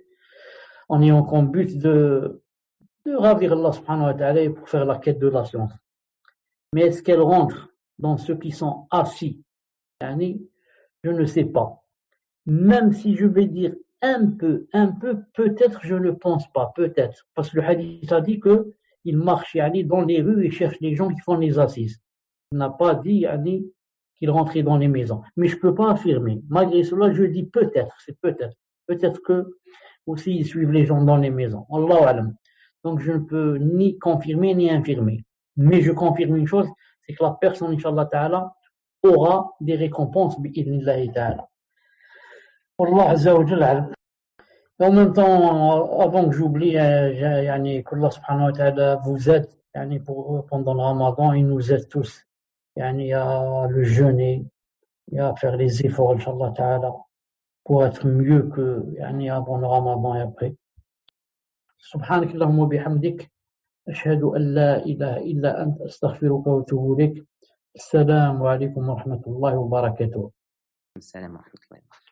en ayant comme but de ravir Allah subhanahu wa ta'ala et pour faire la quête de la science. Mais est-ce qu'elle rentre dans ceux qui sont assis? Je ne sais pas. Même si je vais dire un peu, peut-être je ne pense pas, peut-être. Parce que le hadith a dit qu'il marche dans les rues et cherche les gens qui font les assises. Il n'a pas dit qu'il rentrait dans les maisons. Mais je ne peux pas affirmer. Malgré cela, je dis peut-être, c'est peut-être. Peut-être que aussi ils suivent les gens dans les maisons. Allahu alam. Donc je ne peux ni confirmer ni infirmer. Mais je confirme une chose, c'est que la personne, Inch'Allah Ta'ala, aura des récompenses, bi'idhnillahi ta'ala. Allah Azza wa Jalla. En même temps, avant que j'oublie, qu'Allah subhanahu wa ta'ala vous aide pendant le ramadan, il nous aide tous à le jeûner et à faire les efforts, Inch'Allah Ta'ala, pour être mieux que avant le ramadan et après. سبحانك اللهم وبحمدك أشهد أن لا إله إلا أنت أستغفرك وأتوب إليك. السلام عليكم ورحمة الله وبركاته. السلام ورحمة الله.